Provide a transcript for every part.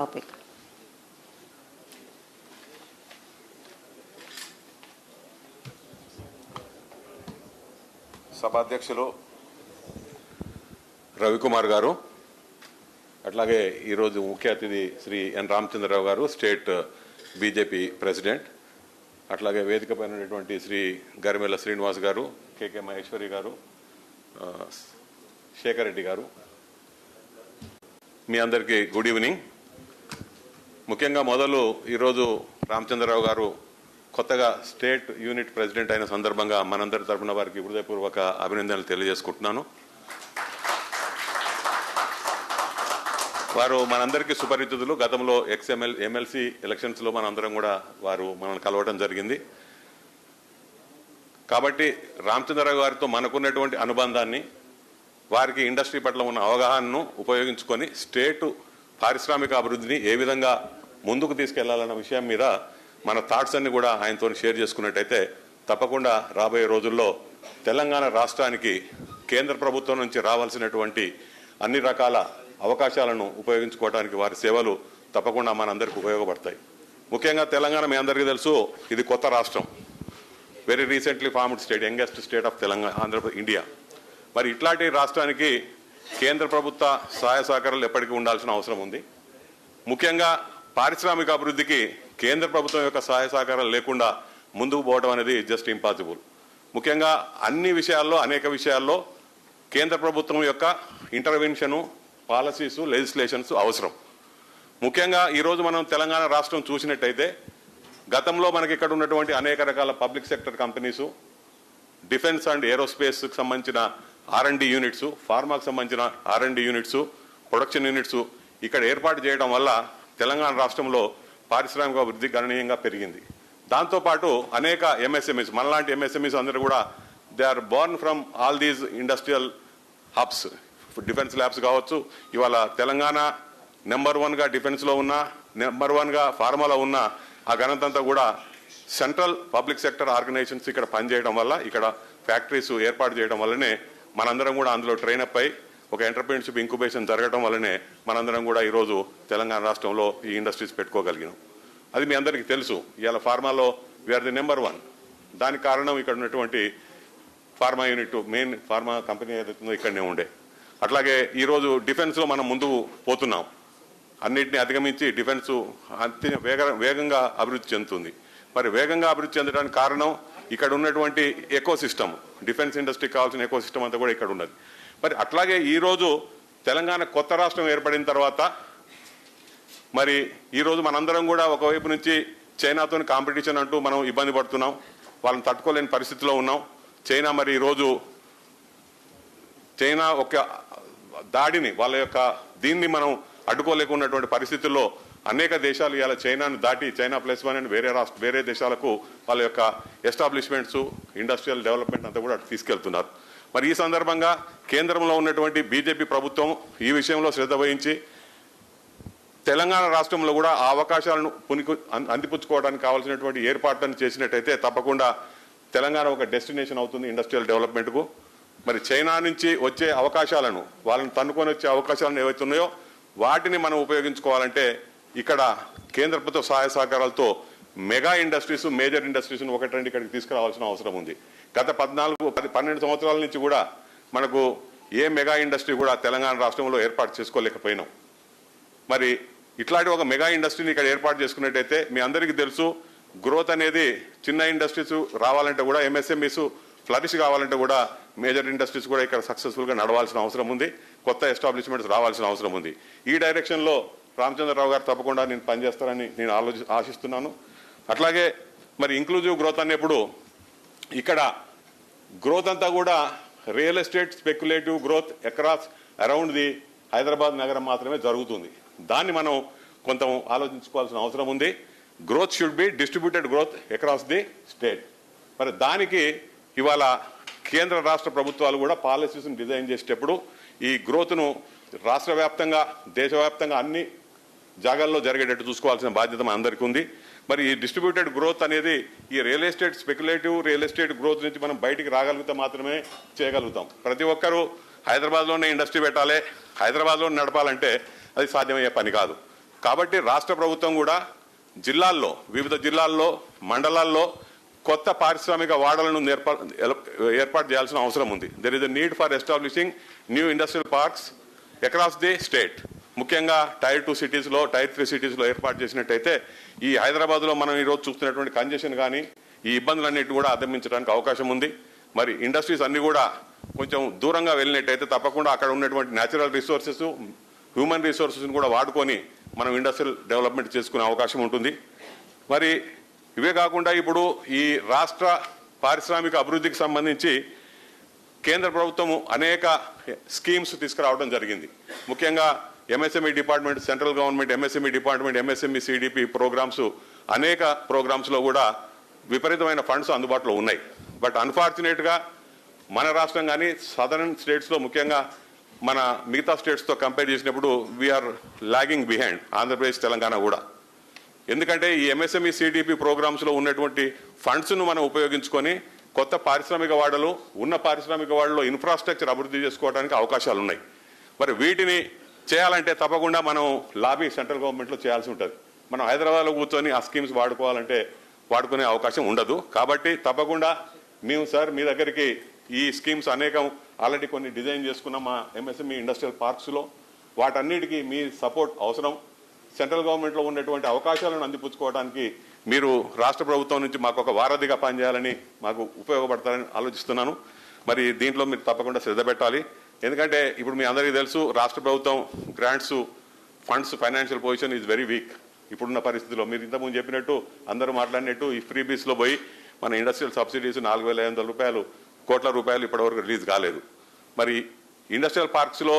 topic. సభాధ్యక్షులు రవికుమార్ గారు, అట్లాగే ఈరోజు ముఖ్య అతిథి శ్రీ ఎన్ రామచంద్ర రావు గారు, స్టేట్ బీజేపీ ప్రెసిడెంట్, అట్లాగే వేదిక పైన ఉన్నటువంటి శ్రీ గరిమెల్ల శ్రీనివాస్ గారు, కేకే మహేశ్వరి గారు, శేఖర్ రెడ్డి గారు, మీ అందరికీ గుడ్ ఈవినింగ్. ముఖ్యంగా మొదలు ఈరోజు రామచంద్రరావు గారు కొత్తగా స్టేట్ యూనిట్ ప్రెసిడెంట్ అయిన సందర్భంగా మనందరి తరఫున వారికి హృదయపూర్వక అభినందనలు తెలియజేసుకుంటున్నాను. వారు మనందరికీ సుపరిచితులు. గతంలో ఎమ్మెల్సీ ఎలక్షన్స్లో మనందరం కూడా వారు మనల్ని కలవడం జరిగింది. కాబట్టి రామచంద్రరావు గారితో మనకున్నటువంటి అనుబంధాన్ని, వారికి ఇండస్ట్రీ పట్ల ఉన్న అవగాహనను ఉపయోగించుకొని స్టేటు పారిశ్రామిక అభివృద్ధిని ఏ విధంగా ముందుకు తీసుకెళ్లాలన్న విషయం మీద మన థాట్స్ అన్ని కూడా ఆయనతో షేర్ చేసుకున్నట్టయితే తప్పకుండా రాబోయే రోజుల్లో తెలంగాణ రాష్ట్రానికి కేంద్ర ప్రభుత్వం నుంచి రావాల్సినటువంటి అన్ని రకాల అవకాశాలను ఉపయోగించుకోవడానికి వారి సేవలు తప్పకుండా మనందరికీ ఉపయోగపడతాయి. ముఖ్యంగా తెలంగాణ మీ అందరికీ తెలుసు, ఇది కొత్త రాష్ట్రం, very recently formed state, youngest state of Telangana, Andhra Pradesh, India. మరి ఇట్లాంటి రాష్ట్రానికి కేంద్ర ప్రభుత్వ సహాయ సహకారాలు ఎప్పటికీ ఉండాల్సిన అవసరం ఉంది. ముఖ్యంగా పారిశ్రామిక అభివృద్ధికి కేంద్ర ప్రభుత్వం యొక్క సహాయ సహకారాలు లేకుండా ముందుకు పోవడం అనేది జస్ట్ ఇంపాసిబుల్. ముఖ్యంగా అన్ని విషయాల్లో, అనేక విషయాల్లో కేంద్ర ప్రభుత్వం యొక్క ఇంటర్వెన్షను, పాలసీసు, లెజిస్లేషన్స్ అవసరం. ముఖ్యంగా ఈరోజు మనం తెలంగాణ రాష్ట్రం చూసినట్టయితే గతంలో మనకి ఇక్కడ ఉన్నటువంటి అనేక రకాల public sector companies, defence and ఏరోస్పేస్కి సంబంధించిన R&D యూనిట్స్, ఫార్మాకు సంబంధించిన R&D యూనిట్స్, ప్రొడక్షన్ యూనిట్స్ ఇక్కడ ఏర్పాటు చేయడం వల్ల తెలంగాణ రాష్ట్రంలో పారిశ్రామిక అభివృద్ధి గణనీయంగా పెరిగింది. దాంతోపాటు అనేక MSMEs, మనలాంటి MSMEs అందరూ కూడా they are born from all these industrial hubs. Defence labs కావచ్చు, ఇవాళ తెలంగాణ నెంబర్ 1గా డిఫెన్స్లో ఉన్న, నెంబర్ 1గా ఫార్మాలో ఉన్న ఆ ఘనతంతా కూడా సెంట్రల్ పబ్లిక్ సెక్టర్ ఆర్గనైజేషన్స్ ఇక్కడ పనిచేయడం వల్ల, ఇక్కడ ఫ్యాక్టరీస్ ఏర్పాటు చేయడం వల్లనే మనందరం కూడా అందులో ట్రైన్ అప్ అయి ఒక ఎంటర్‌ప్రెన్యూర్‌షిప్ ఇంక్యుబేషన్ జరగడం వల్లనే మనందరం కూడా ఈరోజు తెలంగాణ రాష్ట్రంలో ఈ ఇండస్ట్రీస్ పెట్టుకోగలిగినాం. అది మీ అందరికీ తెలుసు. ఇవాళ ఫార్మాలో వీఆర్ ది నెంబర్ 1. దానికి కారణం ఇక్కడ ఉన్నటువంటి pharma unit, main pharma company ఏదైతుందో ఇక్కడనే ఉండే. అట్లాగే ఈరోజు డిఫెన్స్లో మనం ముందుకు పోతున్నాం. అన్నిటిని అధిగమించి డిఫెన్స్ వేగంగా అభివృద్ధి చెందుతుంది. మరి వేగంగా అభివృద్ధి చెందడానికి కారణం ఇక్కడ ఉన్నటువంటి ఎకో సిస్టమ్, డిఫెన్స్ ఇండస్ట్రీకి కావాల్సిన ఎకో సిస్టమ్ అంతా కూడా ఇక్కడ ఉన్నది. మరి అట్లాగే ఈరోజు తెలంగాణ కొత్త రాష్ట్రం ఏర్పడిన తర్వాత మరి ఈరోజు మనందరం కూడా ఒకవైపు నుంచి చైనాతో కాంపిటీషన్ అంటూ మనం ఇబ్బంది పడుతున్నాం, వాళ్ళని తట్టుకోలేని పరిస్థితిలో ఉన్నాం. చైనా మరి ఈరోజు చైనా ఒక దాడిని, వాళ్ళ యొక్క దీన్ని మనం అడ్డుకోలేకున్నటువంటి పరిస్థితుల్లో అనేక దేశాలు ఇవాళ చైనాను దాటి, చైనా +1 అని వేరే దేశాలకు వాళ్ళ యొక్క ఎస్టాబ్లిష్మెంట్స్, ఇండస్ట్రియల్ డెవలప్మెంట్ అంతా కూడా తీసుకెళ్తున్నారు. మరి ఈ సందర్భంగా కేంద్రంలో ఉన్నటువంటి బీజేపీ ప్రభుత్వం ఈ విషయంలో శ్రద్ధ వహించి తెలంగాణ రాష్ట్రంలో కూడా ఆ అవకాశాలను అందిపుచ్చుకోవడానికి కావాల్సినటువంటి ఏర్పాట్లను చేసినట్టయితే తప్పకుండా తెలంగాణ ఒక డెస్టినేషన్ అవుతుంది ఇండస్ట్రియల్ డెవలప్మెంట్కు. మరి చైనా నుంచి వచ్చే అవకాశాలను, వాళ్ళని తన్నుకొని వచ్చే అవకాశాలను ఏవైతే ఉన్నాయో వాటిని మనం ఉపయోగించుకోవాలంటే ఇక్కడ కేంద్ర ప్రభుత్వ సహాయ సహకారాలతో మెగా ఇండస్ట్రీస్, మేజర్ ఇండస్ట్రీస్ను 1-2 ఇక్కడికి తీసుకురావాల్సిన అవసరం ఉంది. గత 14-12 సంవత్సరాల నుంచి కూడా మనకు ఏ మెగా ఇండస్ట్రీ కూడా తెలంగాణ రాష్ట్రంలో ఏర్పాటు చేసుకోలేకపోయినాం. మరి ఇట్లాంటి ఒక మెగా ఇండస్ట్రీని ఇక్కడ ఏర్పాటు చేసుకున్నట్టయితే మీ అందరికీ తెలుసు, గ్రోత్ అనేది చిన్న ఇండస్ట్రీస్ రావాలంటే కూడా, MSMEs ఫ్లరిష్ కావాలంటే కూడా మేజర్ ఇండస్ట్రీస్ కూడా ఇక్కడ సక్సెస్ఫుల్గా నడవాల్సిన అవసరం ఉంది, కొత్త ఎస్టాబ్లిష్మెంట్స్ రావాల్సిన అవసరం ఉంది. ఈ డైరెక్షన్లో రామచంద్రరావు గారు తప్పకుండా నేను పనిచేస్తారని నేను ఆశిస్తున్నాను. అట్లాగే మరి ఇంక్లూజివ్ గ్రోత్ అనేప్పుడు ఇక్కడ గ్రోత్ అంతా కూడా real estate speculative growth across around the Hyderabad నగరం మాత్రమే జరుగుతుంది. దాన్ని మనం కొంత ఆలోచించుకోవాల్సిన అవసరం ఉంది. Growth should be distributed growth across the state. మరి దానికి ఇవాళ కేంద్ర రాష్ట్ర ప్రభుత్వాలు కూడా పాలసీస్ని డిజైన్ చేసేటప్పుడు ఈ గ్రోత్ను రాష్ట్ర వ్యాప్తంగా, దేశవ్యాప్తంగా అన్ని జాగాల్లో జరిగేటట్టు చూసుకోవాల్సిన బాధ్యత మన అందరికీ ఉంది. మరి ఈ డిస్ట్రిబ్యూటెడ్ గ్రోత్ అనేది ఈ real estate, speculative real estate growth నుంచి మనం బయటికి రాగలిగితే మాత్రమే చేయగలుగుతాం. ప్రతి ఒక్కరూ హైదరాబాద్లోనే ఇండస్ట్రీ పెట్టాలి, హైదరాబాద్లో నడపాలంటే అది సాధ్యమయ్యే పని కాదు. కాబట్టి రాష్ట్ర ప్రభుత్వం కూడా జిల్లాల్లో, వివిధ జిల్లాల్లో, మండలాల్లో కొత్త పారిశ్రామిక వాడలను ఏర్పాటు చేయాల్సిన అవసరం ఉంది. There is a need for establishing new industrial parks across the state. ముఖ్యంగా టైర్ 2 సిటీస్లో, టైర్ 3 సిటీస్లో ఏర్పాటు చేసినట్టయితే ఈ హైదరాబాద్లో మనం ఈరోజు చూస్తున్నటువంటి కంజెషన్ కానీ ఈ ఇబ్బందులన్నిటి కూడా అధిగమించడానికి అవకాశం ఉంది. మరి ఇండస్ట్రీస్ అన్ని కూడా కొంచెం దూరంగా వెళ్ళినట్టయితే తప్పకుండా అక్కడ ఉన్నటువంటి న్యాచురల్ రిసోర్సెస్, హ్యూమన్ రిసోర్సెస్ని కూడా వాడుకొని మనం ఇండస్ట్రియల్ డెవలప్మెంట్ చేసుకునే అవకాశం ఉంటుంది. మరి ఇవే కాకుండా ఇప్పుడు ఈ రాష్ట్ర పారిశ్రామిక అభివృద్ధికి సంబంధించి కేంద్ర ప్రభుత్వము అనేక స్కీమ్స్ తీసుకురావడం జరిగింది. ముఖ్యంగా MSME department, central government MSME department, MSME CDP programmes, అనేక ప్రోగ్రామ్స్లో కూడా విపరీతమైన ఫండ్స్ అందుబాటులో ఉన్నాయి. బట్ అన్ఫార్చునేట్గా మన రాష్ట్రం కానీ సదరన్ స్టేట్స్లో, ముఖ్యంగా మన మిగతా స్టేట్స్తో కంపేర్ చేసినప్పుడు we're lagging behind, Andhra Pradesh, Telangana కూడా. ఎందుకంటే ఈ MSME CDP ప్రోగ్రామ్స్లో ఉన్నటువంటి ఫండ్స్ను మనం ఉపయోగించుకొని కొత్త పారిశ్రామిక వాడలు, ఉన్న పారిశ్రామిక వాడలో ఇన్ఫ్రాస్ట్రక్చర్ అభివృద్ధి చేసుకోవడానికి అవకాశాలు ఉన్నాయి. మరి వీటిని చేయాలంటే తప్పకుండా మనం లాబీ సెంట్రల్ గవర్నమెంట్లో చేయాల్సి ఉంటుంది. మనం హైదరాబాద్లో కూర్చొని ఆ స్కీమ్స్ వాడుకునే అవకాశం ఉండదు. కాబట్టి తప్పకుండా మేము సార్ మీ దగ్గరికి ఈ స్కీమ్స్ అనేకం ఆల్రెడీ కొన్ని డిజైన్ చేసుకున్నాం మా MSME ఇండస్ట్రియల్ పార్క్స్లో. వాటన్నిటికీ మీ సపోర్ట్ అవసరం. సెంట్రల్ గవర్నమెంట్లో ఉన్నటువంటి అవకాశాలను అందిపుచ్చుకోవడానికి మీరు రాష్ట్ర ప్రభుత్వం నుంచి మాకు ఒక వారధిగా పనిచేయాలని, మాకు ఉపయోగపడతారని ఆలోచిస్తున్నాను. మరి దీంట్లో మీరు తప్పకుండా శ్రద్ధ పెట్టాలి. ఎందుకంటే ఇప్పుడు మీ అందరికీ తెలుసు, రాష్ట్ర ప్రభుత్వం grants, funds, financial position is very weak ఇప్పుడున్న పరిస్థితిలో. మీరు ఇంతకుముందు చెప్పినట్టు, అందరూ మాట్లాడినట్టు ఈ ఫ్రీబీస్లో పోయి మన ఇండస్ట్రియల్ సబ్సిడీస్ 4,500 కోట్ల రూపాయలు ఇప్పటివరకు రిలీజ్ కాలేదు. మరి ఇండస్ట్రియల్ పార్క్స్లో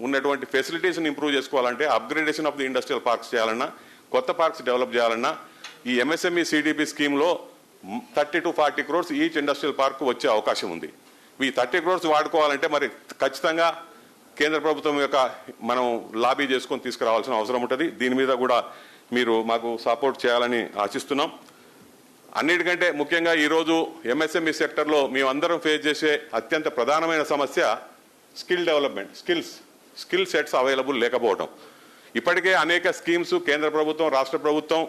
ఉన్నటువంటి ఫెసిలిటీస్ని ఇంప్రూవ్ చేసుకోవాలంటే upgradation of the industrial parks చేయాలన్నా, కొత్త పార్క్స్ డెవలప్ చేయాలన్నా ఈ MSME CDP స్కీమ్లో 30 to 40 crores each industrial park వచ్చే అవకాశం ఉంది. ఈ 30 crores వాడుకోవాలంటే మరి ఖచ్చితంగా కేంద్ర ప్రభుత్వం యొక్క మనం లాబీ చేసుకొని తీసుకురావాల్సిన అవసరం ఉంటుంది. దీని మీద కూడా మీరు మాకు సపోర్ట్ చేయాలని ఆశిస్తున్నాం. అన్నిటికంటే ముఖ్యంగా ఈరోజు MSME సెక్టర్లో మేమందరం ఫేస్ చేసే అత్యంత ప్రధానమైన సమస్య skill development, skill sets available లేకపోవడం. ఇప్పటికే అనేక స్కీమ్స్ కేంద్ర ప్రభుత్వం, రాష్ట్ర ప్రభుత్వం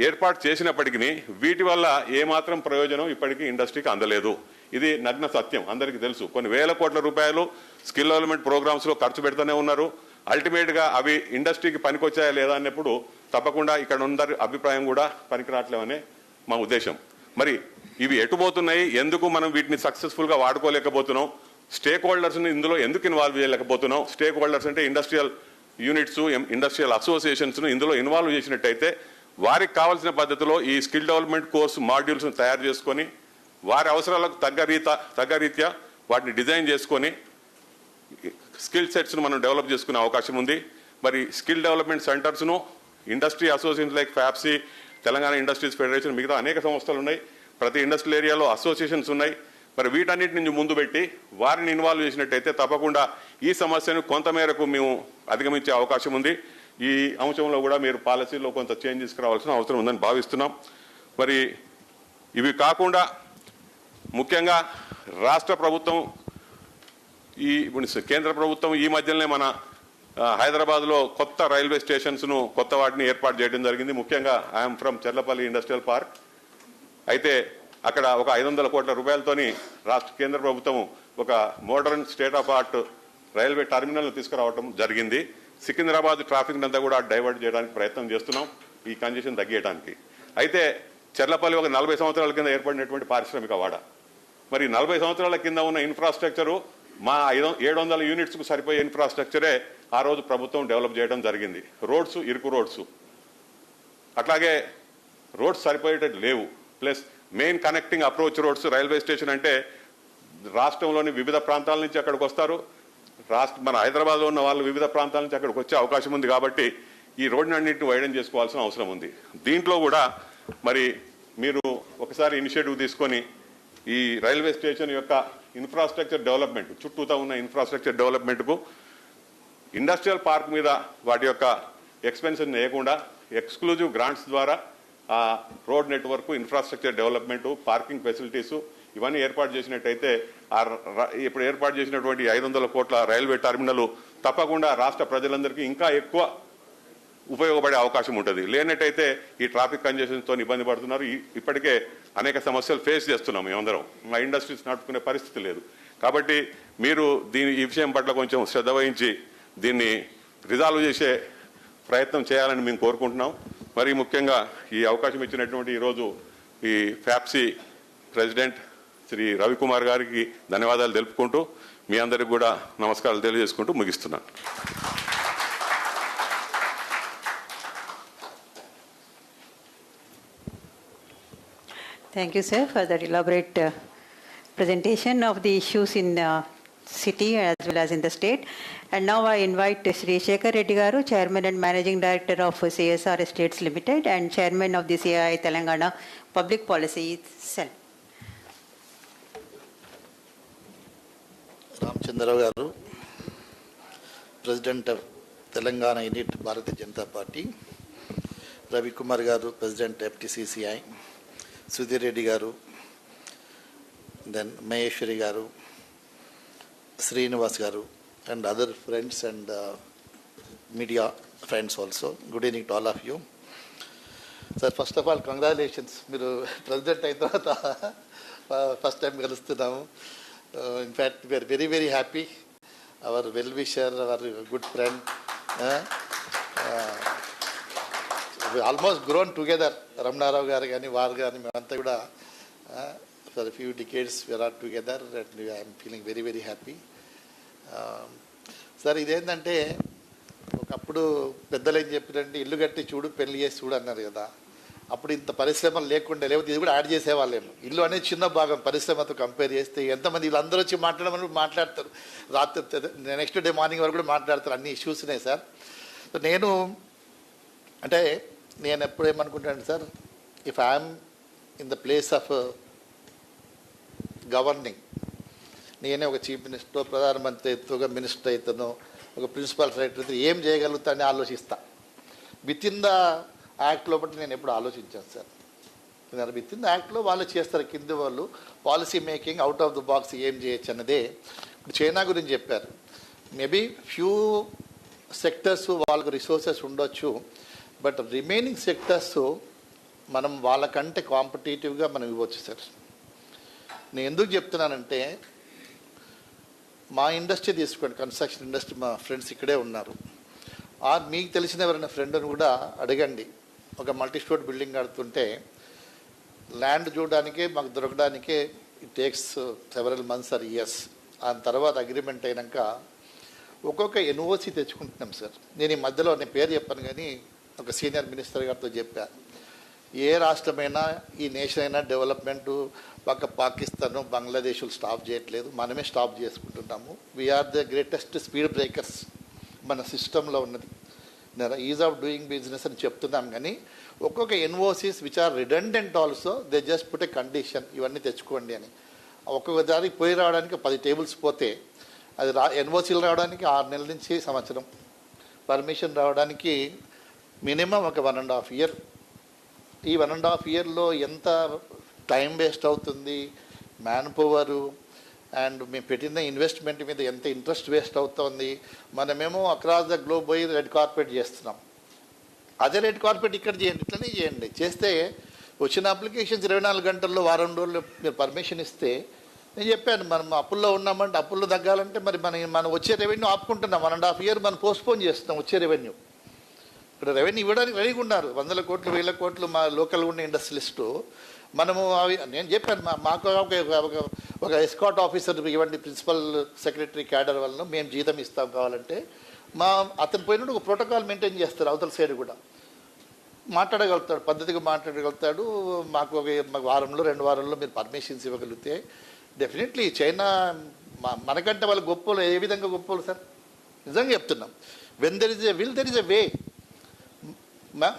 ఏర్పాటు చేసినప్పటికీ వీటి వల్ల ఏమాత్రం ప్రయోజనం ఇప్పటికీ ఇండస్ట్రీకి అందలేదు. ఇది నగ్న సత్యం, అందరికీ తెలుసు. కొన్ని వేల కోట్ల రూపాయలు స్కిల్ డెవలప్మెంట్ ప్రోగ్రామ్స్లో ఖర్చు పెడుతూనే ఉన్నారు. అల్టిమేట్గా అవి ఇండస్ట్రీకి పనికొచ్చాయా లేదా అన్నప్పుడు తప్పకుండా ఇక్కడ ఉన్న అభిప్రాయం కూడా పనికిరాట్లేమనే మా ఉద్దేశం. మరి ఇవి ఎటుపోతున్నాయి, ఎందుకు మనం వీటిని సక్సెస్ఫుల్గా వాడుకోలేకపోతున్నాం, స్టేక్ హోల్డర్స్ని ఇందులో ఎందుకు ఇన్వాల్వ్ చేయలేకపోతున్నాం? స్టేక్ హోల్డర్స్ అంటే ఇండస్ట్రియల్ యూనిట్స్, ఇండస్ట్రియల్ అసోసియేషన్స్ను ఇందులో ఇన్వాల్వ్ చేసినట్టయితే వారికి కావాల్సిన పద్ధతిలో ఈ స్కిల్ డెవలప్మెంట్ కోర్సు మాడ్యూల్స్ను తయారు చేసుకొని వారి అవసరాలకు తగ్గ రీత్యా వాటిని డిజైన్ చేసుకొని స్కిల్ సెట్స్ను మనం డెవలప్ చేసుకునే అవకాశం ఉంది. మరి స్కిల్ డెవలప్మెంట్ సెంటర్స్ను ఇండస్ట్రీ అసోసియేషన్స్ లైక్ ఫ్యాప్సీ, తెలంగాణ ఇండస్ట్రీస్ ఫెడరేషన్, మిగతా అనేక సంస్థలు ఉన్నాయి. ప్రతి ఇండస్ట్రియల్ ఏరియాలో అసోసియేషన్స్ ఉన్నాయి. మరి వీటన్నిటి నుంచి ముందు పెట్టి వారిని ఇన్వాల్వ్ చేసినట్టయితే తప్పకుండా ఈ సమస్యను కొంతమేరకు మేము అధిగమించే అవకాశం ఉంది. ఈ అంశంలో కూడా మీరు పాలసీలో కొంత చేంజ్ తీసుకురావాల్సిన అవసరం ఉందని భావిస్తున్నాం. మరి ఇవి కాకుండా ముఖ్యంగా రాష్ట్ర ప్రభుత్వం, కేంద్ర ప్రభుత్వం ఈ మధ్యలోనే మన హైదరాబాద్లో కొత్త రైల్వే స్టేషన్స్ను, కొత్త వాటిని ఏర్పాటు చేయడం జరిగింది. ముఖ్యంగా I'm from Cherlapally industrial park. అయితే అక్కడ ఒక 500 కోట్ల రూపాయలతోని కేంద్ర ప్రభుత్వం ఒక modern state of art railway టర్మినల్ను తీసుకురావడం జరిగింది. సికింద్రాబాద్ ట్రాఫిక్ అంతా కూడా డైవర్ట్ చేయడానికి ప్రయత్నం చేస్తున్నాం, ఈ కంజెషన్ తగ్గించడానికి. అయితే చెర్లపల్లి ఒక 40 సంవత్సరాల కింద ఏర్పడినటువంటి పారిశ్రామిక వాడ. మరి 40 సంవత్సరాల కింద ఉన్న ఇన్ఫ్రాస్ట్రక్చరు మా 700 యూనిట్స్కు సరిపోయే ఇన్ఫ్రాస్ట్రక్చరే ఆ రోజు ప్రభుత్వం డెవలప్ చేయడం జరిగింది. రోడ్స్, ఇరుకు రోడ్స్, అట్లాగే రోడ్స్ సరిపోయేటట్టు లేవు. Plus main connecting approach roads, railway station అంటే రాష్ట్రంలోని వివిధ ప్రాంతాల నుంచి అక్కడికి వస్తారు. మన హైదరాబాద్లో ఉన్న వాళ్ళు వివిధ ప్రాంతాల నుంచి అక్కడికి వచ్చే అవకాశం ఉంది. కాబట్టి ఈ రోడ్ని అన్నింటిని వైడెన్ చేసుకోవాల్సిన అవసరం ఉంది. దీంట్లో కూడా మరి మీరు ఒకసారి ఇనిషియేటివ్ తీసుకొని ఈ రైల్వే స్టేషన్ యొక్క ఇన్ఫ్రాస్ట్రక్చర్ డెవలప్మెంట్, చుట్టూతా ఉన్న ఇన్ఫ్రాస్ట్రక్చర్ డెవలప్మెంట్కు ఇండస్ట్రియల్ పార్క్ మీద వాటి యొక్క ఎక్స్పెన్షన్ వేయకుండా ఎక్స్క్లూజివ్ గ్రాంట్స్ ద్వారా ఆ road network, infrastructure development, parking facilities ఇవన్నీ ఏర్పాటు చేసినట్టయితే ఇప్పుడు ఏర్పాటు చేసినటువంటి 500 కోట్ల రైల్వే టర్మినల్ తప్పకుండా రాష్ట్ర ప్రజలందరికీ ఇంకా ఎక్కువ ఉపయోగపడే అవకాశం ఉంటుంది. లేనట్టయితే ఈ ట్రాఫిక్ కంజెషన్తో ఇబ్బంది పడుతున్నారు. ఇప్పటికే అనేక సమస్యలు ఫేస్ చేస్తున్నాం మేమందరం. మా ఇండస్ట్రీస్ నడుపుకునే పరిస్థితి లేదు. కాబట్టి మీరు ఈ విషయం పట్ల కొంచెం శ్రద్ధ వహించి దీన్ని రిజాల్వ్ చేసే ప్రయత్నం చేయాలని మేము కోరుకుంటున్నాం. మరి ముఖ్యంగా ఈ అవకాశం ఇచ్చినటువంటి ఈరోజు ఈ ఫ్యాప్సీ ప్రెసిడెంట్ శ్రీ రవికుమార్ గారికి ధన్యవాదాలు తెలుపుకుంటూ మీ అందరికి కూడా నమస్కారాలు తెలియజేసుకుంటూ ముగిస్తున్నాను. Thank you, sir, for that elaborate presentation of the issues in city as well as in the state. And now I invite Shri Shekhar Reddy Garu, Chairman and Managing Director of CSR Estates Limited and Chairman of the CCI Telangana Public Policy Cell. Ramchander Rao Garu, President of Telangana Unit Bharatiya Janata Party. Ravi Kumar Garu, President FTCCI. Sudhir Reddy Garu, then Maheshwari Garu, Srinivas Garu, and other friends and media friends also. Good evening to all of you. Sir, first of all, congratulations. మీరు president అయిన తర్వాత first time కలుస్తున్నాము. In fact, we are very, very happy. Our well-wisher, our good friend. We almost grown together. Ramchander Rao garu gaani varu gaani మేమంతా కూడా for a few decades we are together and I am feeling very, very happy. Sir ఇదేంటంటే ఒకప్పుడు పెద్దలు ఏం చెప్పారంటే ఇల్లు కట్టి చూడు పెళ్లి చేసి చూడు అన్నారు కదా. అప్పుడు ఇంత పరిశ్రమలు లేకుండా లేకపోతే ఇది కూడా యాడ్ చేసేవాళ్ళేమో. ఇల్లు అనేది చిన్న భాగం పరిశ్రమతో కంపేర్ చేస్తే ఎంతమంది వీళ్ళందరూ వచ్చి మాట్లాడమని మాట్లాడతారు. రాత్రి నెక్స్ట్ డే మార్నింగ్ వరకు కూడా మాట్లాడతారు. అన్ని ఇష్యూస్ ఉన్నాయి సార్. నేను ఎప్పుడేమనుకుంటాను sir, if I'm in the place of governing, నేనే ఒక చీఫ్ మినిస్టర్, ప్రధానమంత్రి అయితే, ఒక మినిస్టర్ అయితేనో, ఒక ప్రిన్సిపల్ సెక్రటరీ అయితే ఏం చేయగలుగుతా అని ఆలోచిస్తా. విత్ ఇన్ ద యాక్ట్ లోపల నేను ఎప్పుడు ఆలోచించాను సార్. విత్ ఇన్ ద యాక్ట్లో వాళ్ళు చేస్తారు, కింద వాళ్ళు policy making out of the box ఏం చేయొచ్చు అన్నదే. ఇప్పుడు చైనా గురించి చెప్పారు. మేబీ ఫ్యూ సెక్టర్స్ వాళ్ళకు రిసోర్సెస్ ఉండొచ్చు, బట్ రిమైనింగ్ సెక్టర్స్ మనం వాళ్ళకంటే కాంపిటేటివ్గా మనం ఇవ్వచ్చు సార్. నేను ఎందుకు చెప్తున్నానంటే, మా ఇండస్ట్రీ తీసుకోండి, కన్స్ట్రక్షన్ ఇండస్ట్రీ, మా ఫ్రెండ్స్ ఇక్కడే ఉన్నారు. మీకు తెలిసిన ఎవరైనా ఫ్రెండ్ని కూడా అడగండి. ఒక మల్టీ స్టోర్ బిల్డింగ్ కడుతుంటే ల్యాండ్ చూడడానికే మాకు దొరకడానికే it takes several months or years. ఆ తర్వాత అగ్రిమెంట్ అయినాక ఒక్కొక్క ఎన్ఓసి తెచ్చుకుంటున్నాం సార్. నేను ఈ మధ్యలో నేను పేరు చెప్పాను కానీ ఒక సీనియర్ మినిస్టర్ గారితో చెప్పా, ఏ రాష్ట్రమైనా ఈ నేషన్ అయినా డెవలప్మెంట్ పక్క పాకిస్తాన్ బంగ్లాదేశ్లు స్టాప్ చేయట్లేదు, మనమే స్టాప్ చేసుకుంటున్నాము. We're the greatest speed breakers మన సిస్టంలో ఉన్నది. ఈజ్ ఆఫ్ డూయింగ్ బిజినెస్ అని చెప్తున్నాం కానీ ఒక్కొక్క NOCs which are redundant also they just put a condition, ఇవన్నీ తెచ్చుకోండి అని. ఒక్కొక్క దానికి పోయి రావడానికి 10 టేబుల్స్ పోతే అది ఎన్ఓసీలు రావడానికి 6 నెలల నుంచి సంవత్సరం, పర్మిషన్ రావడానికి మినిమం ఒక 1.5 ఇయర్. ఈ 1.5 ఇయర్లో ఎంత టైం వేస్ట్ అవుతుంది, మ్యాన్ పవరు అండ్ మేము పెట్టిన ఇన్వెస్ట్మెంట్ మీద ఎంత ఇంట్రెస్ట్ వేస్ట్ అవుతుంది. మనమేమో అక్రాస్ ద గ్లోబ్ పోయి రెడ్ కార్పెట్ చేస్తున్నాం. అదే రెడ్ కార్పెట్ ఇక్కడ చేయండి, ఇట్లనే చేయండి. చేస్తే వచ్చిన అప్లికేషన్స్ 24 గంటల్లో వారం రోజులు మీరు పర్మిషన్ ఇస్తే, నేను చెప్పాను మనం అప్పుల్లో ఉన్నామంటే అప్పుల్లో తగ్గాలంటే మరి మనం వచ్చే రెవెన్యూ ఆపుకుంటున్నాం. 1.5 ఇయర్ మనం పోస్ట్పోన్ చేస్తున్నాం వచ్చే రెవెన్యూ. ఇక్కడ రెవెన్యూ ఇవ్వడానికి రెడీగా ఉన్నారు, 100 కోట్లు 1000 కోట్లు మా లోకల్గా ఉన్న ఇండస్ట్రియలిస్టు. మనము అవి నేను చెప్పాను, మాకు ఒక ఎస్కాట్ ఆఫీసర్ ఇవ్వండి, ప్రిన్సిపల్ సెక్రటరీ క్యాడర్ వల్ల మేము జీతం ఇస్తాం కావాలంటే. అతను పోయినప్పుడు ఒక ప్రోటోకాల్ మెయింటైన్ చేస్తారు, అవతల సైడ్ కూడా మాట్లాడగలుగుతాడు, పద్ధతిగా మాట్లాడగలుగుతాడు. మాకు వారంలో 2 వారాల్లో మీరు పర్మిషన్స్ ఇవ్వగలిగితే డెఫినెట్లీ చైనా మనకంటే వాళ్ళు గొప్పలు. ఏ విధంగా గొప్పలు సార్, నిజంగా చెప్తున్నాం. When there is a will there is a way.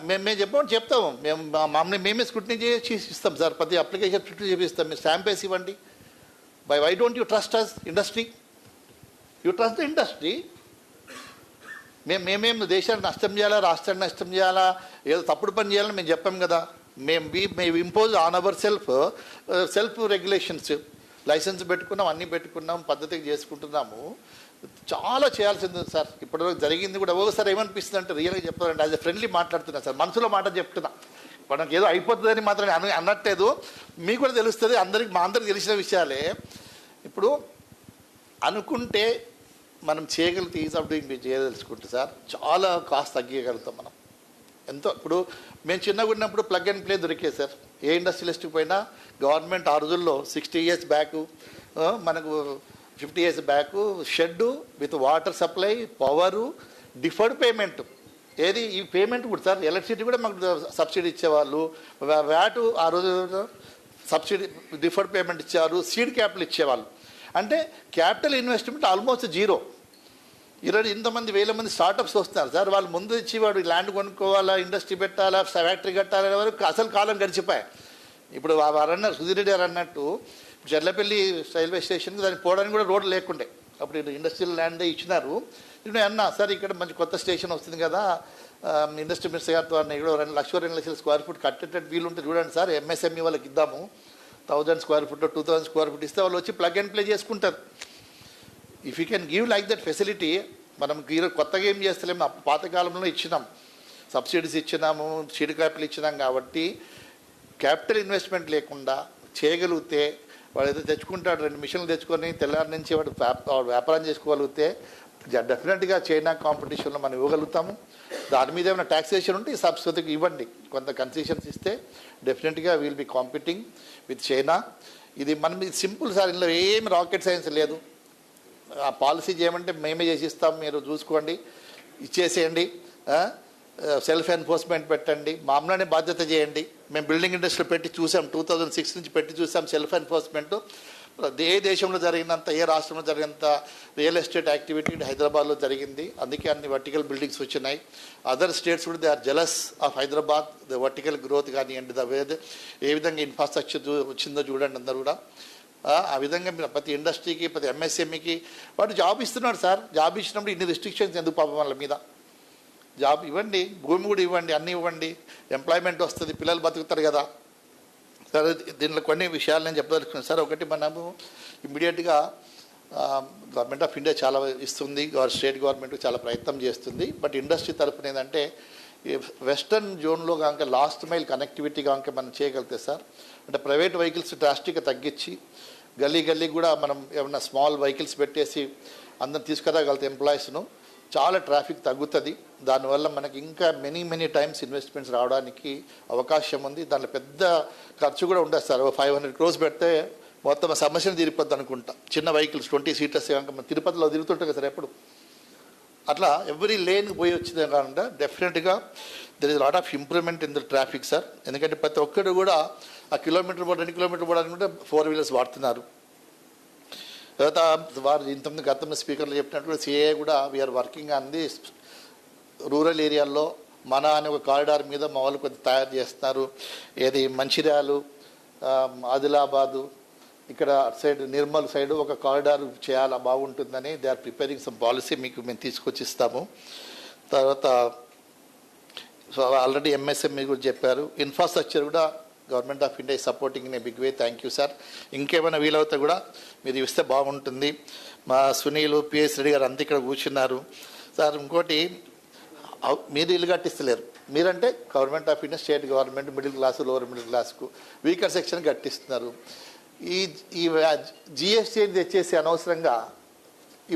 మేము చెప్తాము, మమ్మల్ని మేమే స్క్రూటినీ చేసి ఇస్తాం సార్. ప్రతి అప్లికేషన్ స్క్రూటినీ చేపిస్తాం. మీరు స్టాంప్ వేసి ఇవ్వండి. Why don't you trust us industry? You trust the industry. మేమేం దేశానికి నష్టం చేయాలా, రాష్ట్రానికి నష్టం చేయాలా, ఏదో తప్పుడు పని చేయాలని మేము చెప్పాం కదా. మేము impose on our self regulations. Licence పెట్టుకున్నాం, అన్నీ పెట్టుకున్నాం, పద్ధతికి చేసుకుంటున్నాము. చాలా చేయాల్సింది ఉంది సార్. ఇప్పటివరకు జరిగింది కూడా ఒకసారి ఏమనిపిస్తుంది అంటే రియల్గా చెప్పాలంటే యాజ్ ఎ ఫ్రెండ్లీ మాట్లాడుతున్నా సార్, మనసులో మాట చెప్తున్నా. మనకి ఏదో అయిపోతుందని మాత్రం అనట్లేదు, మీకు కూడా తెలుస్తుంది, మా అందరికి తెలిసిన విషయాలే. ఇప్పుడు అనుకుంటే మనం చేయగలిగితే ఈజ్ ఆఫ్ డూయింగ్ చేయదలుచుకుంటే సార్ చాలా కాస్ట్ తగ్గగలుగుతాం మనం ఎంతో. ఇప్పుడు మేము చిన్నగా ఉన్నప్పుడు ప్లగ్ అండ్ ప్లే దొరికేది సార్. ఏ ఇండస్ట్రియలిస్ట్కి పోయినా గవర్నమెంట్ ఆ రోజుల్లో 60 years బ్యాక్, మనకు 50 years back shed with water supply, power, deferred payment. ఏది ఈ పేమెంట్ కూడా సార్, ఎలక్ట్రిసిటీ కూడా మాకు సబ్సిడీ ఇచ్చేవాళ్ళు, వ్యాటు ఆ రోజు సబ్సిడీ డిఫర్డ్ పేమెంట్ ఇచ్చేవారు, సీడ్ క్యాపిటల్ ఇచ్చేవాళ్ళు. అంటే క్యాపిటల్ ఇన్వెస్ట్మెంట్ ఆల్మోస్ట్ జీరో. ఈరోజు ఇంతమంది వేల మంది స్టార్టప్స్ వస్తున్నారు సార్. వాళ్ళు ముందు ఇచ్చి వాడు ల్యాండ్ కొనుక్కోవాలా, ఇండస్ట్రీ పెట్టాలా, ఫ్యాక్టరీ కట్టాలనే వరకు అసలు కాలం గడిచిపోయాయి. ఇప్పుడు వారన్నారు సుధీర్ రెడ్డి గారు అన్నట్టు చెర్లపల్లి రైల్వే స్టేషన్కి దానికి పోవడానికి కూడా రోడ్లు లేకుండే. అప్పుడు ఇండస్ట్రియల్ ల్యాండ్ ఇచ్చినారు. నేను అన్నా సార్ ఇక్కడ మంచి కొత్త స్టేషన్ వస్తుంది కదా, ఇండస్ట్రీ మినిస్టర్ గారితో అన్న ఇక్కడ 2 లక్షల స్క్వేర్ ఫీట్ కట్టేటట్టు వీలు ఉంటే చూడండి సార్, MSME వాళ్ళకి ఇద్దాము, 1000 స్క్వేర్ ఫీట్ 2000 స్క్వేర్ ఫీట్ ఇస్తే వాళ్ళు వచ్చి ప్లగ్ అండ్ ప్లే చేసుకుంటారు. If you can give like that facility. మనం కొత్తగా ఏం చేస్తలేము, పాతకాలంలో ఇచ్చినాం, సబ్సిడీస్ ఇచ్చినాము, సీడ్ క్యాపిటల్ ఇచ్చినాం. కాబట్టి క్యాపిటల్ ఇన్వెస్ట్మెంట్ లేకుండా చేయగలిగితే వాడు ఏదో తెచ్చుకుంటాడు, 2 మిషన్లు తెచ్చుకొని తెల్లారి నుంచి వాడు వ్యాపారం చేసుకోగలిగితే డెఫినెట్గా చైనా కాంపిటీషన్లో మనం ఇవ్వగలుగుతాము. దాని మీద ఏమైనా ట్యాక్సేషన్ ఉంటే ఈ సబ్సిడీకి ఇవ్వండి, కొంత కన్సెషన్స్ ఇస్తే డెఫినెట్గా will be competing with China. ఇది మనం సింపుల్ సార్, ఇందులో ఏమి రాకెట్ సైన్స్ లేదు. ఆ పాలసీ చేయమంటే మేమే చేసిస్తాం, మీరు చూసుకోండి, ఇచ్చేసేయండి, సెల్ఫ్ ఎన్ఫోర్స్మెంట్ పెట్టండి, మామూలునే బాధ్యత చేయండి. మేము బిల్డింగ్ ఇండస్ట్రీలో పెట్టి చూసాం, 2006 నుంచి పెట్టి చూసాం సెల్ఫ్ ఎన్ఫోర్స్మెంట్. ఏ దేశంలో జరిగినంత, ఏ రాష్ట్రంలో జరిగినంత రియల్ ఎస్టేట్ యాక్టివిటీ హైదరాబాద్లో జరిగింది. అందుకే అన్ని వర్టికల్ బిల్డింగ్స్ వచ్చినాయి. అదర్ స్టేట్స్ కూడా they are jealous of Hyderabad, the vertical growth కానివ్వండి, ఏ విధంగా ఇన్ఫ్రాస్ట్రక్చర్ వచ్చిందో చూడండి అందరూ కూడా. ఆ విధంగా మీరు ప్రతి ఇండస్ట్రీకి, ప్రతి MSMEకి వాడు జాబ్ ఇస్తున్నాడు సార్. జాబ్ ఇచ్చినప్పుడు ఇన్ని రిస్ట్రిక్షన్స్ ఎందుకు పాపం వాళ్ళ మీద? జాబ్ ఇవ్వండి, భూమి కూడా ఇవ్వండి, అన్నీ ఇవ్వండి, ఎంప్లాయ్మెంట్ వస్తుంది, పిల్లలు బతుకుతారు కదా సార్. దీనిలో కొన్ని విషయాలు నేను చెప్పదలుచుకున్నాను సార్. ఒకటి, మనము ఇమ్మీడియట్గా గవర్నమెంట్ ఆఫ్ ఇండియా చాలా ఇస్తుంది, స్టేట్ గవర్నమెంట్ చాలా ప్రయత్నం చేస్తుంది. బట్ ఇండస్ట్రీ తరఫున ఏంటంటే వెస్టర్న్ జోన్లో కనుక లాస్ట్ మైల్ కనెక్టివిటీ కనుక మనం చేయగలిగితే సార్, అంటే ప్రైవేట్ వెహికల్స్ డ్రాస్టిక్గా తగ్గించి గల్లీ కూడా మనం ఏమన్నా స్మాల్ వెహికల్స్ పెట్టేసి అందరం తీసుకురాగలిగితే ఎంప్లాయీస్ను, చాలా ట్రాఫిక్ తగ్గుతుంది. దానివల్ల మనకి ఇంకా మెనీ టైమ్స్ ఇన్వెస్ట్మెంట్స్ రావడానికి అవకాశం ఉంది. దాంట్లో పెద్ద ఖర్చు కూడా ఉండదు సార్. 500 crores పెడితే మొత్తం సమస్యను తీరిపోద్ది అనుకుంటా. చిన్న వెహికల్స్ 20 seaters కనుక మన తిరుపతిలో తిరుగుతుంటాయి కదా సార్ ఎప్పుడు, అట్లా ఎవ్రీ లేన్కి పోయి వచ్చిందే కాకుండా డెఫినెట్గా there is lot of improvement in the traffic sir. ఎందుకంటే ప్రతి ఒక్కరు కూడా ఆ 2 కిలోమీటర్ పోవడానికి కూడా 4 wheelers వాడుతున్నారు. తర్వాత వారు ఇంతమంది గతంలో స్పీకర్లు చెప్పినట్టు CA కూడా we're working on the rural ఏరియాల్లో మన అనే ఒక కారిడార్ మీద మా వాళ్ళు కొంచెం తయారు చేస్తున్నారు. ఏది మంచిర్యాలు, ఆదిలాబాదు, ఇక్కడ సైడ్ నిర్మల్ సైడ్ ఒక కారిడార్ చేయాలా బాగుంటుందని they are preparing some policy, మీకు మేము తీసుకొచ్చి ఇస్తాము. తర్వాత ఆల్రెడీ MSME కూడా చెప్పారు. ఇన్ఫ్రాస్ట్రక్చర్ కూడా government of India supporting in a big way. Thank you sir. ఇంకేమైనా వీలవుతే కూడా మీరు ఇస్తే బాగుంటుంది. మా సునీలు, PS రెడ్డి గారు అంతా ఇక్కడ కూర్చున్నారు సార్. ఇంకోటి, మీరు ఇల్లు కట్టిస్తలేరు, మీరంటే government of India, state government middle class, lower middle క్లాస్కు వీకర్ సెక్షన్ కట్టిస్తున్నారు. ఈ GST తెచ్చేసి అనవసరంగా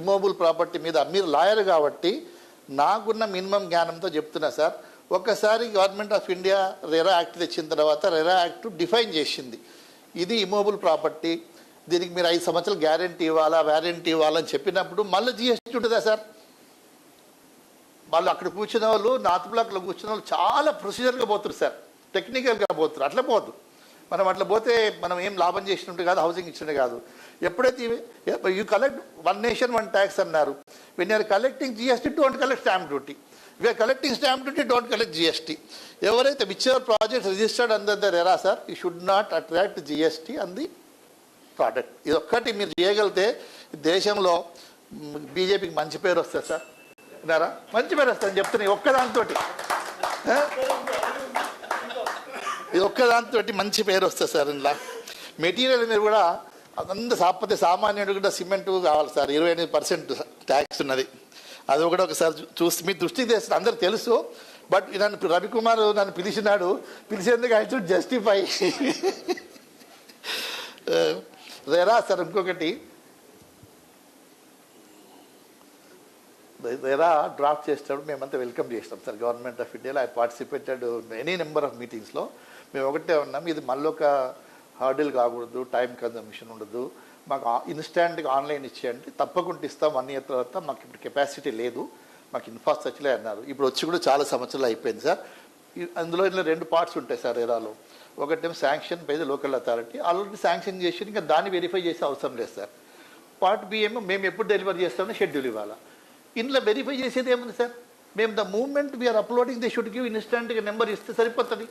ఇమోబుల్ ప్రాపర్టీ మీద, మీరు లాయర్ కాబట్టి నాకున్న మినిమం జ్ఞానంతో చెప్తున్నా సార్. ఒక్కసారి government of India RERA act తెచ్చిన తర్వాత రెరా యాక్ట్ డిఫైన్ చేసింది, ఇది ఇమోబుల్ ప్రాపర్టీ, దీనికి మీరు 5 సంవత్సరాలు గ్యారంటీ ఇవ్వాలా, వ్యారంటీ ఇవ్వాలని చెప్పినప్పుడు మళ్ళీ GST ఉంటుందా సార్? వాళ్ళు అక్కడ కూర్చున్న వాళ్ళు, నార్త్ బ్లాక్లో కూర్చున్న వాళ్ళు చాలా ప్రొసీజర్గా పోతున్నారు సార్, టెక్నికల్గా పోతున్నారు. అట్లా పోదు. మనం అట్లా పోతే మనం ఏం లాభం చేసినట్టు కాదు, హౌసింగ్ ఇచ్చినట్టు కాదు. ఎప్పుడైతే యూ కలెక్ట్ 1 nation 1 tax అన్నారు, when you're collecting GST don't collect stamp duty, we're collecting stamp duty don't collect GST. ఎవరైతే which project registered under the RERA sir, you should not attract GST on the product. ఇది ఒక్కటి మీరు చేయగలిగితే దేశంలో బీజేపీకి మంచి పేరు వస్తుంది సార్. విన్నారా? మంచి పేరు వస్తుందని చెప్తున్నాయి ఒక్కదాంతో, ఇది ఒక్కదాంతో మంచి పేరు వస్తుంది సార్. ఇలా మెటీరియల్ మీద కూడా అంత సాపతే సామాన్యుడు కూడా సిమెంట్ కావాలి సార్, 28% ట్యాక్స్ ఉన్నది. అది కూడా ఒకసారి చూసి మీ దృష్టికి తెస్తుంది, అందరికి తెలుసు. బట్ నన్ను రవికుమార్ నన్ను పిలిచినాడు, పిలిచేందుకు I should justify. RERA sir ఇంకొకటి, రేరా డ్రాఫ్ట్ చేసేటప్పుడు మేమంతా వెల్కమ్ చేస్తాం సార్. గవర్నమెంట్ ఆఫ్ ఇండియాలో I participated any number of మీటింగ్స్లో. మేము ఒకటే ఉన్నాం, ఇది మళ్ళీ ఒక హర్డిల్ కాకూడదు, టైం కన్జంప్షన్ ఉండదు, మాకు ఇన్స్టాంట్గా ఆన్లైన్ ఇచ్చేయండి, తప్పకుండా ఇస్తాం 1 year తర్వాత. మాకు ఇప్పుడు కెపాసిటీ లేదు, మాకు ఇన్ఫ్రాస్ట్రక్చరే అన్నారు. ఇప్పుడు వచ్చి కూడా చాలా సంవత్సరాలు అయిపోయింది సార్. అందులో ఇలా 2 parts ఉంటాయి సార్ ఎరాలో. ఒకటేమో sanction by the local authority, already sanction చేసి ఇంకా దాన్ని వెరిఫై చేసే అవసరం లేదు సార్. పార్ట్ బి ఏమో మేము ఎప్పుడు డెలివరీ చేస్తామని షెడ్యూల్ ఇవ్వాలి. ఇంట్లో వెరిఫై చేసేది ఏముంది సార్, మేము the moment we're uploading they should give ఇన్స్టాంట్గా నెంబర్ ఇస్తే సరిపోతుంది.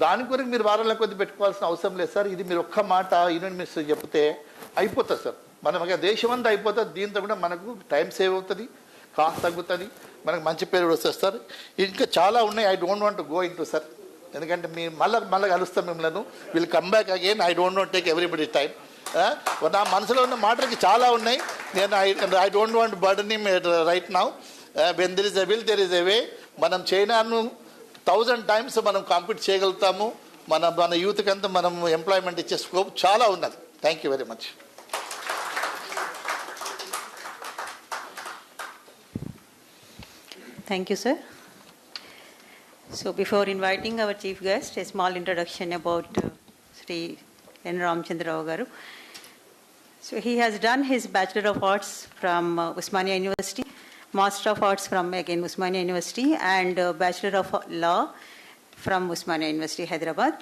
దాని కొరకు మీరు వారాల కొద్ది పెట్టుకోవాల్సిన అవసరం లేదు సార్. ఇది మీరు ఒక్క మాట యూనియన్ మినిస్టర్ చెప్తే అయిపోతుంది సార్, మనం దేశం అంతా అయిపోతుంది. దీంతో కూడా మనకు టైం సేవ్ అవుతుంది, కాస్ట్ తగ్గుతుంది, మనకు మంచి పేరు వస్తుంది సార్. ఇంకా చాలా ఉన్నాయి, I don't want go into sir, ఎందుకంటే మీరు మళ్ళీ కలుస్తాం మిమ్మల్ని. Will come back again, I don't want take everybody time. నా మనసులో ఉన్న మాటలకి చాలా ఉన్నాయి. నేను I don't want burden him right now. When there is a will there is a way. మనం చైనాను 1000 times మనం కాంపీట్ చేయగలుగుతాము. మన యూత్కి అంతా మనం ఎంప్లాయ్మెంట్ ఇచ్చే స్కోప్ చాలా ఉన్నది. Thank you very much. Thank you, sir. So before inviting our chief guest, a small introduction about Sri N. Ramchander Rao garu. So he has done his Bachelor of Arts from Osmania University, Master of Arts from again Osmania University, and Bachelor of Law from Osmania University, Hyderabad.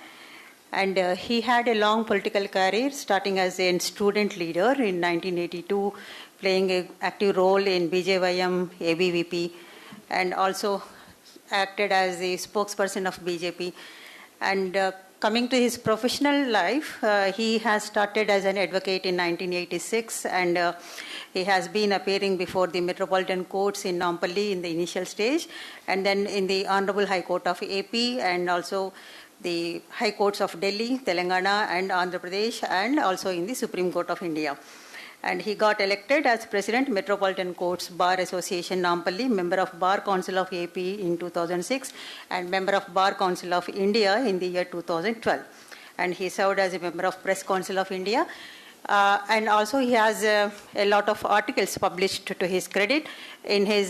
And he had a long political career, starting as a student leader in 1982, playing an active role in BJYM, ABVP, and also acted as the spokesperson of BJP. And coming to his professional life, he has started as an advocate in 1986, and he has been appearing before the Metropolitan Courts in Nampally in the initial stage, and then in the Honorable High Court of AP, and also the High Courts of Delhi, Telangana, and Andhra Pradesh, and also in the Supreme Court of India. And he got elected as President, Metropolitan Courts Bar Association, Nampally, member of Bar Council of AP in 2006, and member of Bar Council of India in the year 2012. And he served as a member of Press Council of India. And also he has a lot of articles published to his credit in his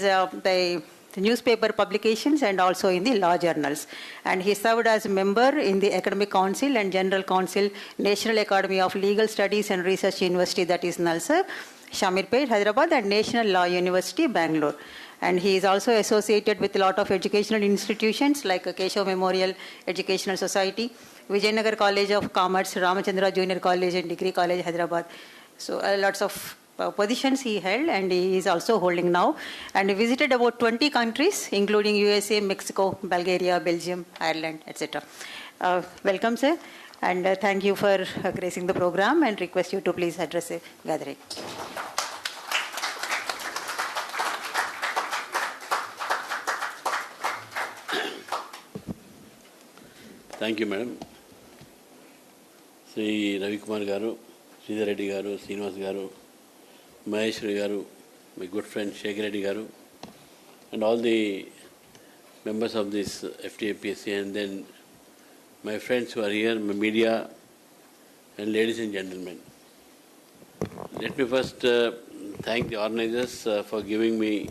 the newspaper publications and also in the law journals. And he served as a member in the Academic Council and General Council, National Academy of Legal Studies and Research University, that is NALSA, Shamirpet, Hyderabad, and National Law University, Bangalore. And he is also associated with a lot of educational institutions like Keshav Memorial Educational Society, Vijayanagar College of Commerce, Ramchandra Junior College and Degree College, Hyderabad. So lots of positions he held, and he is also holding now. And he visited about 20 countries, including USA, Mexico, Bulgaria, Belgium, Ireland, etc. Welcome, sir. And thank you for gracing the program, and request you to please address the gathering. Thank you, madam. Sri Ravikumar garu, Sridhar Reddy garu, Srinivas garu, Mahesh garu, my good friend Shekhar Reddy garu, and all the members of this FTAPSC, and then my friends who are here, my media, and ladies and gentlemen. Let me first thank the organizers for giving me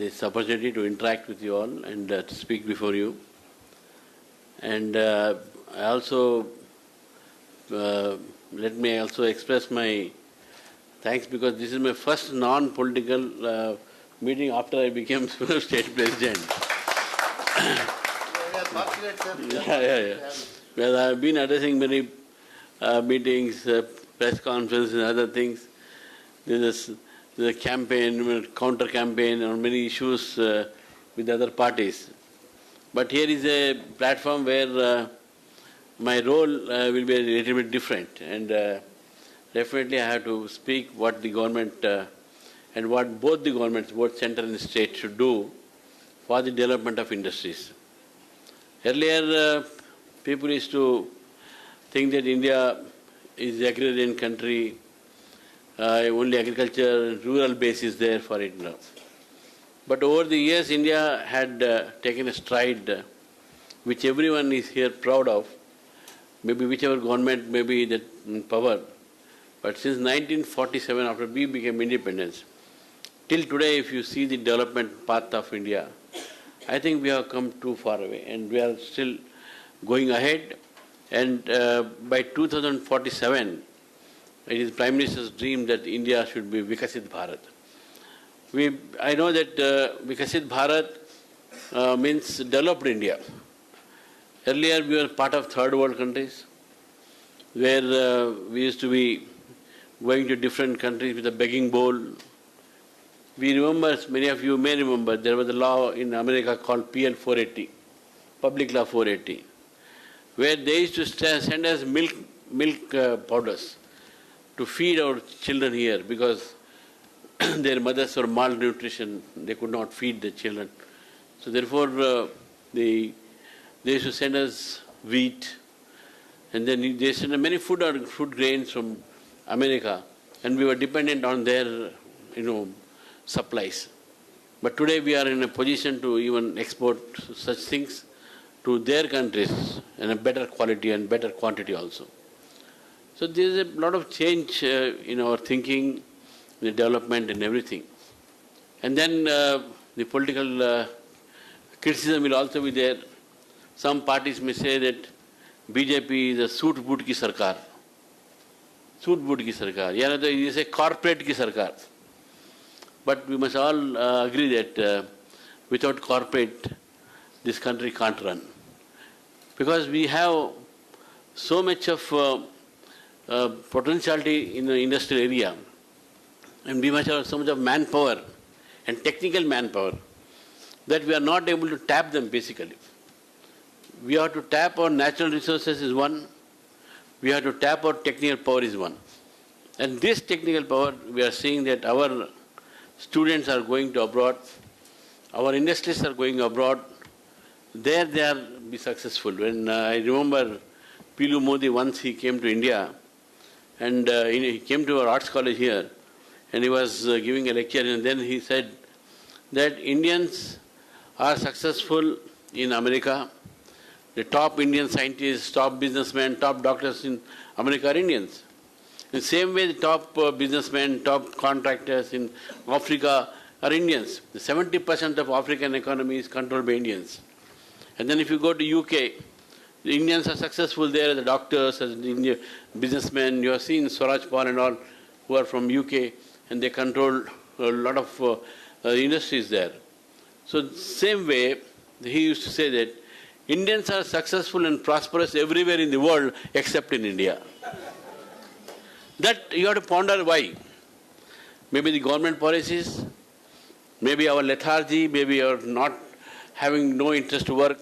this opportunity to interact with you all and to speak before you. And I also let me also express my thanks, because this is my first non-political meeting after I became state president. Yeah. Well, I have been addressing many meetings, press conferences and other things. There's a campaign, counter-campaign on many issues with other parties. But here is a platform where my role will be a little bit different, and definitely I have to speak what the government and what both the governments, both central and state, should do for the development of industries. Earlier, people used to think that India is agrarian country. Only agriculture, rural base is there for it now. But over the years, India had taken a stride which everyone is here proud of. Maybe whichever government may be that in power. But since 1947, after we became independence, till today, if you see the development path of India, I think we have come too far away, and we are still going ahead. And by 2047, it is Prime Minister's dream that India should be Vikasit Bharat. I know that Vikasit Bharat means developed India. Earlier we were part of third world countries, where we used to be going to different countries with a begging bowl. We remember, many of you may remember, there was a law in America called PL 480, Public Law 480, where they used to send us milk powders to feed our children here because their mothers were malnutrition, they could not feed the children. So therefore they used to send us wheat, and then they sent many food grains from America, and we were dependent on their supplies. But today we are in a position to even export such things to their countries in a better quality and better quantity also. So there is a lot of change in our thinking, the development and everything. And then the political criticism will also be there. Some parties may say that BJP is a suit boot ki sarkar. Suit boot ki sarkar. Yeah, it is a corporate ki sarkar. But we must all agree that without corporate, this country can't run. Because we have so much of potentiality in the industrial area, and we must have so much of manpower and technical manpower that we are not able to tap them basically. We have to tap our natural resources is one, we have to tap our technical power is one. And this technical power, we are seeing that our students are going to abroad, our industries are going abroad, there they are be successful. When I remember Pilu Modi, once he came to India, and he came to our arts college here, and he was giving a lecture, and then he said that Indians are successful in America. The top Indian scientists, top businessmen, top doctors in America are Indians. In the same way, the top businessmen, top contractors in Africa are Indians. The 70% of African economy is controlled by Indians. And then if you go to UK, the Indians are successful there as the doctors, as the businessmen. You have seen Swaraj Paul and all who are from UK, and they control a lot of industries there. So same way, he used to say that Indians are successful and prosperous everywhere in the world except in India. That you have to ponder why. Maybe the government policies, maybe our lethargy, maybe our not having no interest to work,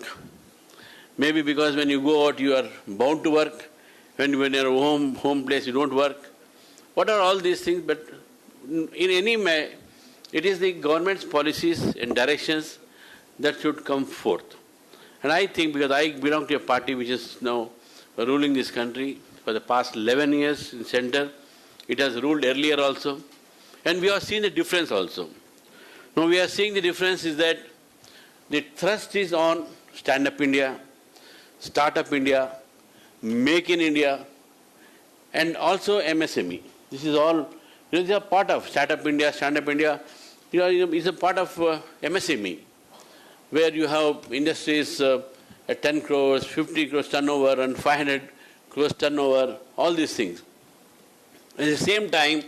maybe because when you go out you are bound to work, when you're home place you don't work. What are all these things? But in any way, it is the government's policies and directions that should come forth. And I think, because I belong to a party which is now ruling this country for the past 11 years in center, it has ruled earlier also, and we have seen the difference also. Now we are seeing the difference is that the thrust is on Stand Up India, Start Up India, Make in India, and also MSME. This is all, these are part of Start Up India, Stand Up India, is a part of MSME, where you have industries at 10 crores, 50 crores turnover, and 500 crores turnover, all these things. At the same time,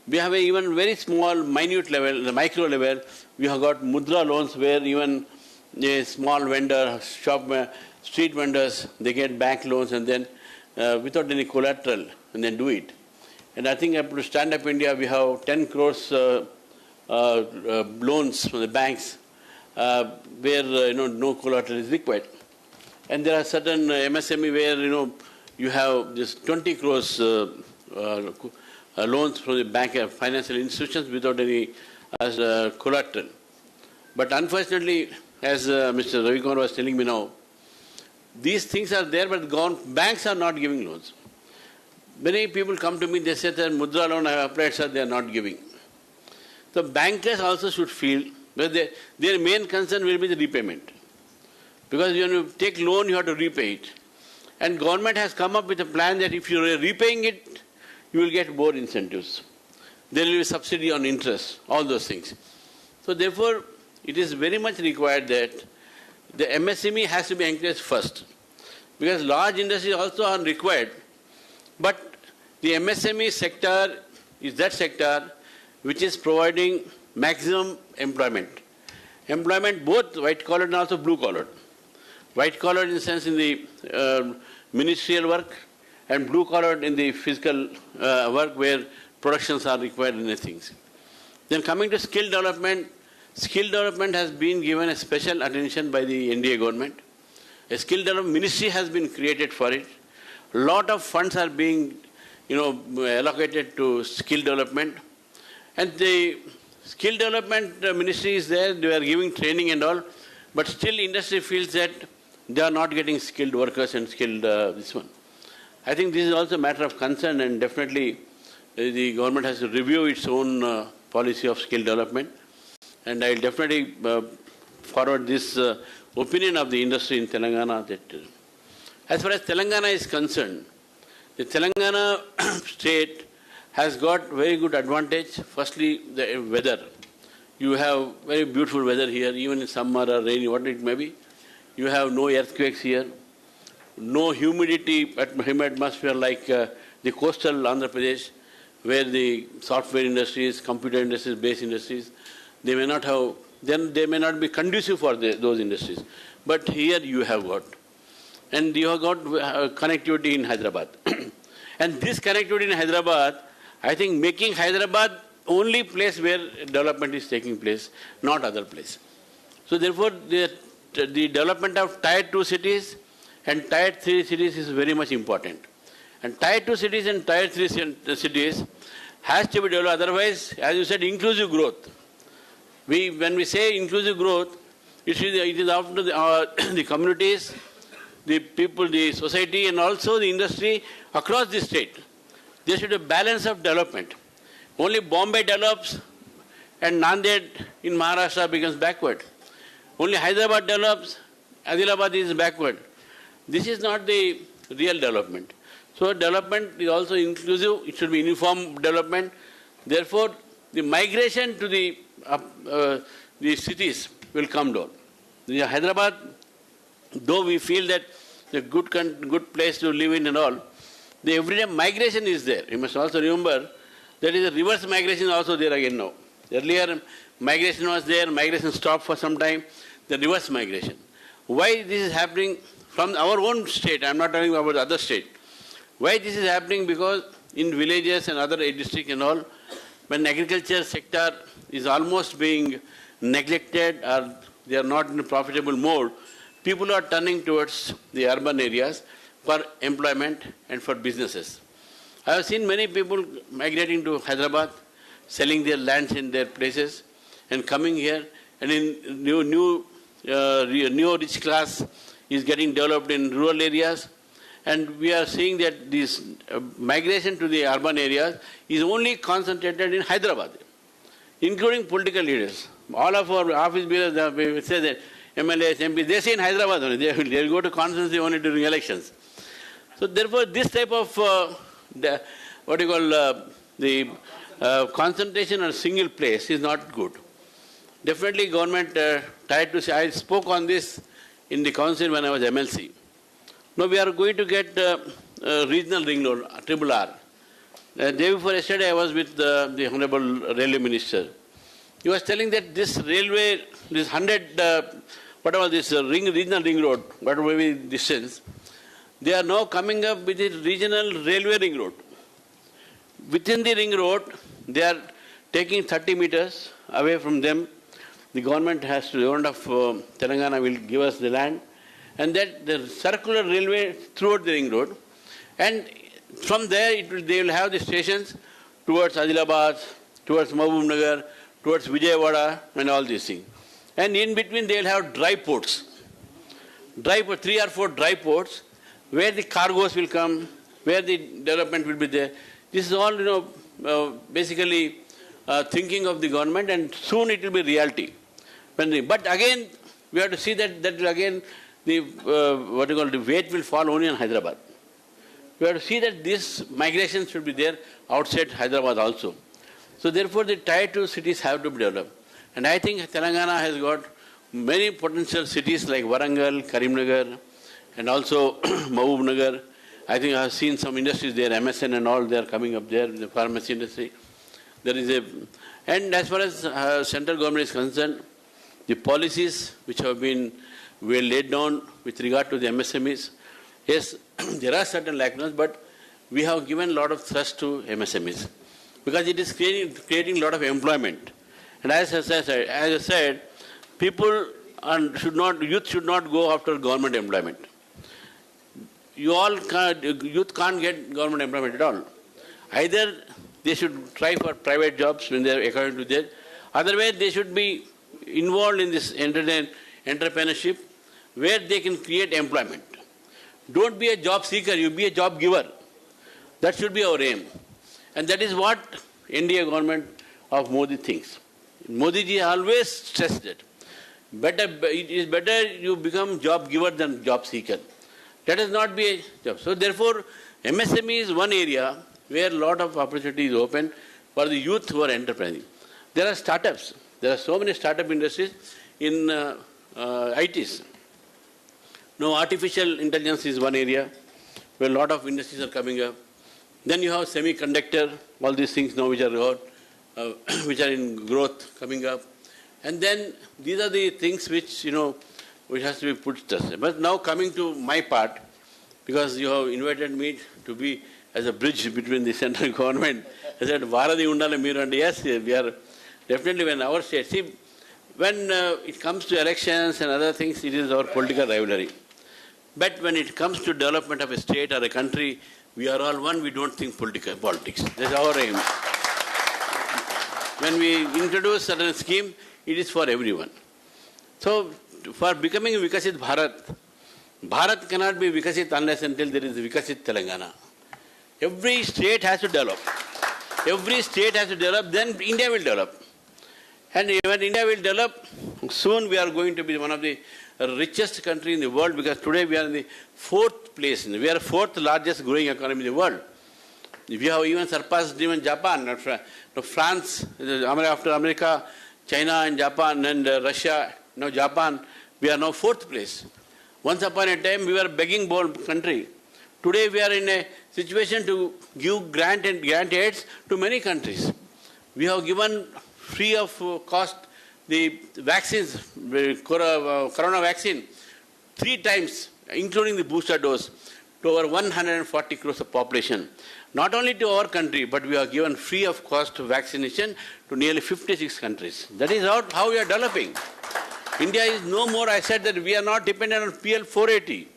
we have a even very small, minute level, the micro level, we have got mudra loans where even a small vendor, street vendors, they get bank loans and then without any collateral, and then do it. And I think up to Stand Up India, we have 10 crores loans from the banks where no collateral is required. And there are certain MSME where you have this 20 crores loans from the bank financial institutions without any collateral. But unfortunately, as Mr. Ravi Kumar was telling me now, these things are there, but banks are not giving loans. many people come to me, they say that Mudra loan I have applied, sir, they are not giving. So bankers also should feel that their main concern will be the repayment. Because when you take loan, you have to repay it. And government has come up with a plan that if you are repaying it, you will get more incentives. There will be subsidy on interest, all those things. So therefore, it is very much required that the MSME has to be encouraged first. Because large industries also are required. But the MSME sector is that sector which is providing maximum employment. Employment both white collar and also blue collar. White collar in the sense in the ministerial work and blue collar in the physical work where productions are required in the things. Then coming to skill development has been given a special attention by the NDA government. A skill development ministry has been created for it. A lot of funds are being allocated to skill development. And the skill development ministry is there, they are giving training and all, but still industry feels that they are not getting skilled workers and skilled this one. I think this is also a matter of concern, and definitely the government has to review its own policy of skill development. And I will definitely forward this opinion of the industry in Telangana. That as far as Telangana is concerned, the Telangana state has got very good advantage. Firstly, the weather. You have very beautiful weather here, even in summer or rainy, what it may be. You have no earthquakes here, no humidity atmosphere like the coastal Andhra Pradesh, where the software industries, computer industries, base industries, they may not have, then they may not be conducive for those industries. But here you have got. And you have got connectivity in Hyderabad. And this connectivity in Hyderabad, I think making Hyderabad only place where development is taking place, not other place. So therefore, the development of Tier 2 cities and Tier 3 cities is very much important. And Tier 2 cities and Tier 3 cities has to be developed. Otherwise, as you said, inclusive growth. When we say inclusive growth, it is after the communities, the people, the society, and also the industry across the state. There should be a balance of development. Only Bombay develops and Nanded in Maharashtra becomes backward. Only Hyderabad develops, Adilabad is backward. This is not the real development. So development is also inclusive, it should be uniform development. Therefore, the migration to the cities will come down. Hyderabad, though we feel that it's a good place to live in and all, the everyday migration is there. You must also remember that is a reverse migration also there again now. Earlier migration was there, migration stopped for some time, the reverse migration. Why this is happening from our own state, I am not talking about the other state. Why this is happening? Because in villages and other districts and all, when agriculture sector is almost being neglected or they are not in a profitable mode, people are turning towards the urban areas for employment and for businesses. I have seen many people migrating to Hyderabad, selling their lands in their places and coming here, and in new rich class is getting developed in rural areas, and we are seeing that this migration to the urban areas is only concentrated in Hyderabad, including political leaders. All of our office bearers, we say that MLAs, MPs, they stay in Hyderabad only. They will go to constituency only during elections. So therefore, this type of concentration on a single place is not good. Definitely, government tried to say. I spoke on this in the council when I was MLC. Now we are going to get regional ring road, RRR. The day before yesterday, I was with the Honorable Railway Minister. He was telling that this railway, this 100, regional ring road, whatever be distance, they are now coming up with a regional railway ring road. Within the ring road, they are taking 30 meters away from them. The government has to, the government of Telangana will give us the land, and that the circular railway throughout the ring road. And from there, they will have the stations towards Adilabad, towards Mahbubnagar, towards Vijayawada, and all these things. And in between, they will have dry ports. 3 or 4 dry ports, where the cargoes will come, where the development will be there. This is all, basically thinking of the government, and soon it will be reality. But again, we have to see that again the the weight will fall only on Hyderabad. We have to see that this migration should be there outside Hyderabad also. So therefore, the tier 2 cities have to be developed. And I think Telangana has got many potential cities like Warangal, Karimnagar, and also Mahbubnagar. I think I have seen some industries there, MSN and all, they are coming up there, the pharmacy industry. And as far as central government is concerned, the policies which have been well laid down with regard to the MSMEs, yes, there are certain lacunas, but we have given a lot of thrust to MSMEs because it is creating a lot of employment. And as I said, youth should not go after government employment. Youth can't get government employment at all. Either they should try for private jobs when they are according to that. Otherwise, they should be involved in this entrepreneurship where they can create employment. Don't be a job seeker, you be a job giver. That should be our aim. And that is what NDA government of Modi thinks. Modi ji always stressed it. It is better you become job giver than job seeker. Let us not be a job. So therefore, MSME is one area where a lot of opportunities open for the youth who are entrepreneurs. There are startups. There are so many startup industries in ITs. Now, artificial intelligence is one area where a lot of industries are coming up. Then you have semiconductor, all these things now which are in growth coming up. And then these are the things which, which has to be put stress. But now coming to my part, because you have invited me to be as a bridge between the central government, I said, Varadi Undala Meeru, and yes, we are definitely when our state, see, when it comes to elections and other things, it is our political rivalry. But when it comes to development of a state or a country, we are all one, we don't think politics. That's our aim. When we introduce certain scheme, it is for everyone. So, for becoming Vikasit Bharat cannot be Vikasit unless until there is Vikasit Telangana. Every state has to develop. Every state has to develop, then India will develop. And when India will develop, soon we are going to be one of the richest country in the world, because today we are in the 4th place. We are 4th largest growing economy in the world. We have even surpassed even Japan, France, after America, China and Japan and Russia, now Japan, we are now 4th place. Once upon a time we were a begging bowl country. Today we are in a situation to give grant aids to many countries. We have given free of cost the vaccines, corona vaccine, 3 times, including the booster dose, to over 140 crores of population. Not only to our country, but we have given free of cost vaccination to nearly 56 countries. That is how we are developing. India is no more, I said that we are not dependent on PL 480.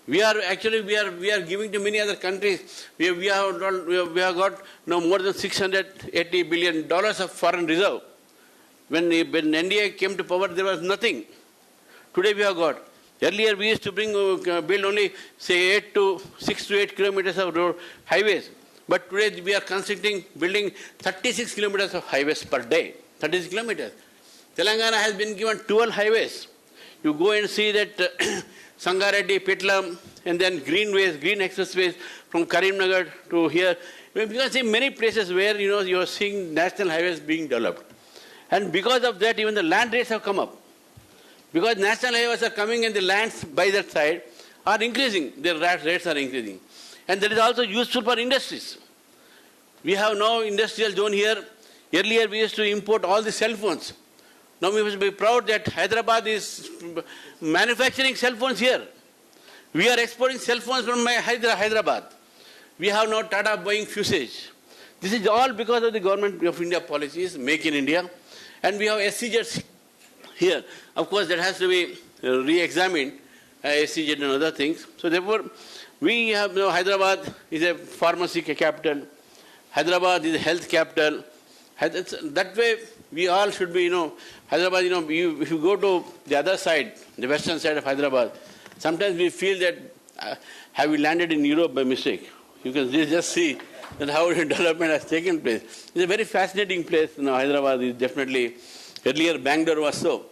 We are giving to many other countries. We have got now more than $680 billion of foreign reserve. When NDA came to power, there was nothing. Today we have got. Earlier we used to build only, say, 6 to 8 kilometers of road highways. But today we are building 36 kilometers of highways per day. 36 kilometers. Telangana has been given 12 highways. You go and see that Sangareddy, Pitlam, and then green expressways from Karimnagar to here. You can see many places where you are seeing national highways being developed. And because of that, even the land rates have come up. Because national highways are coming and the lands by that side are increasing. Their rates are increasing. And that is also useful for industries. We have now industrial zone here. Earlier we used to import all the cell phones. Now we must be proud that Hyderabad is manufacturing cell phones here. We are exporting cell phones from Hyderabad. We have now Tata Boeing Fusage. This is all because of the government of India policies, Make in India. And we have SCZs here. Of course, that has to be re-examined, SCZ and other things. So therefore, we have Hyderabad is a pharmacy capital. Hyderabad is a health capital. That way, we all should be, Hyderabad, if you go to the other side, the western side of Hyderabad, sometimes we feel that, have we landed in Europe by mistake? You can just see that how development has taken place. It's a very fascinating place. Hyderabad is definitely, earlier Bangalore was so.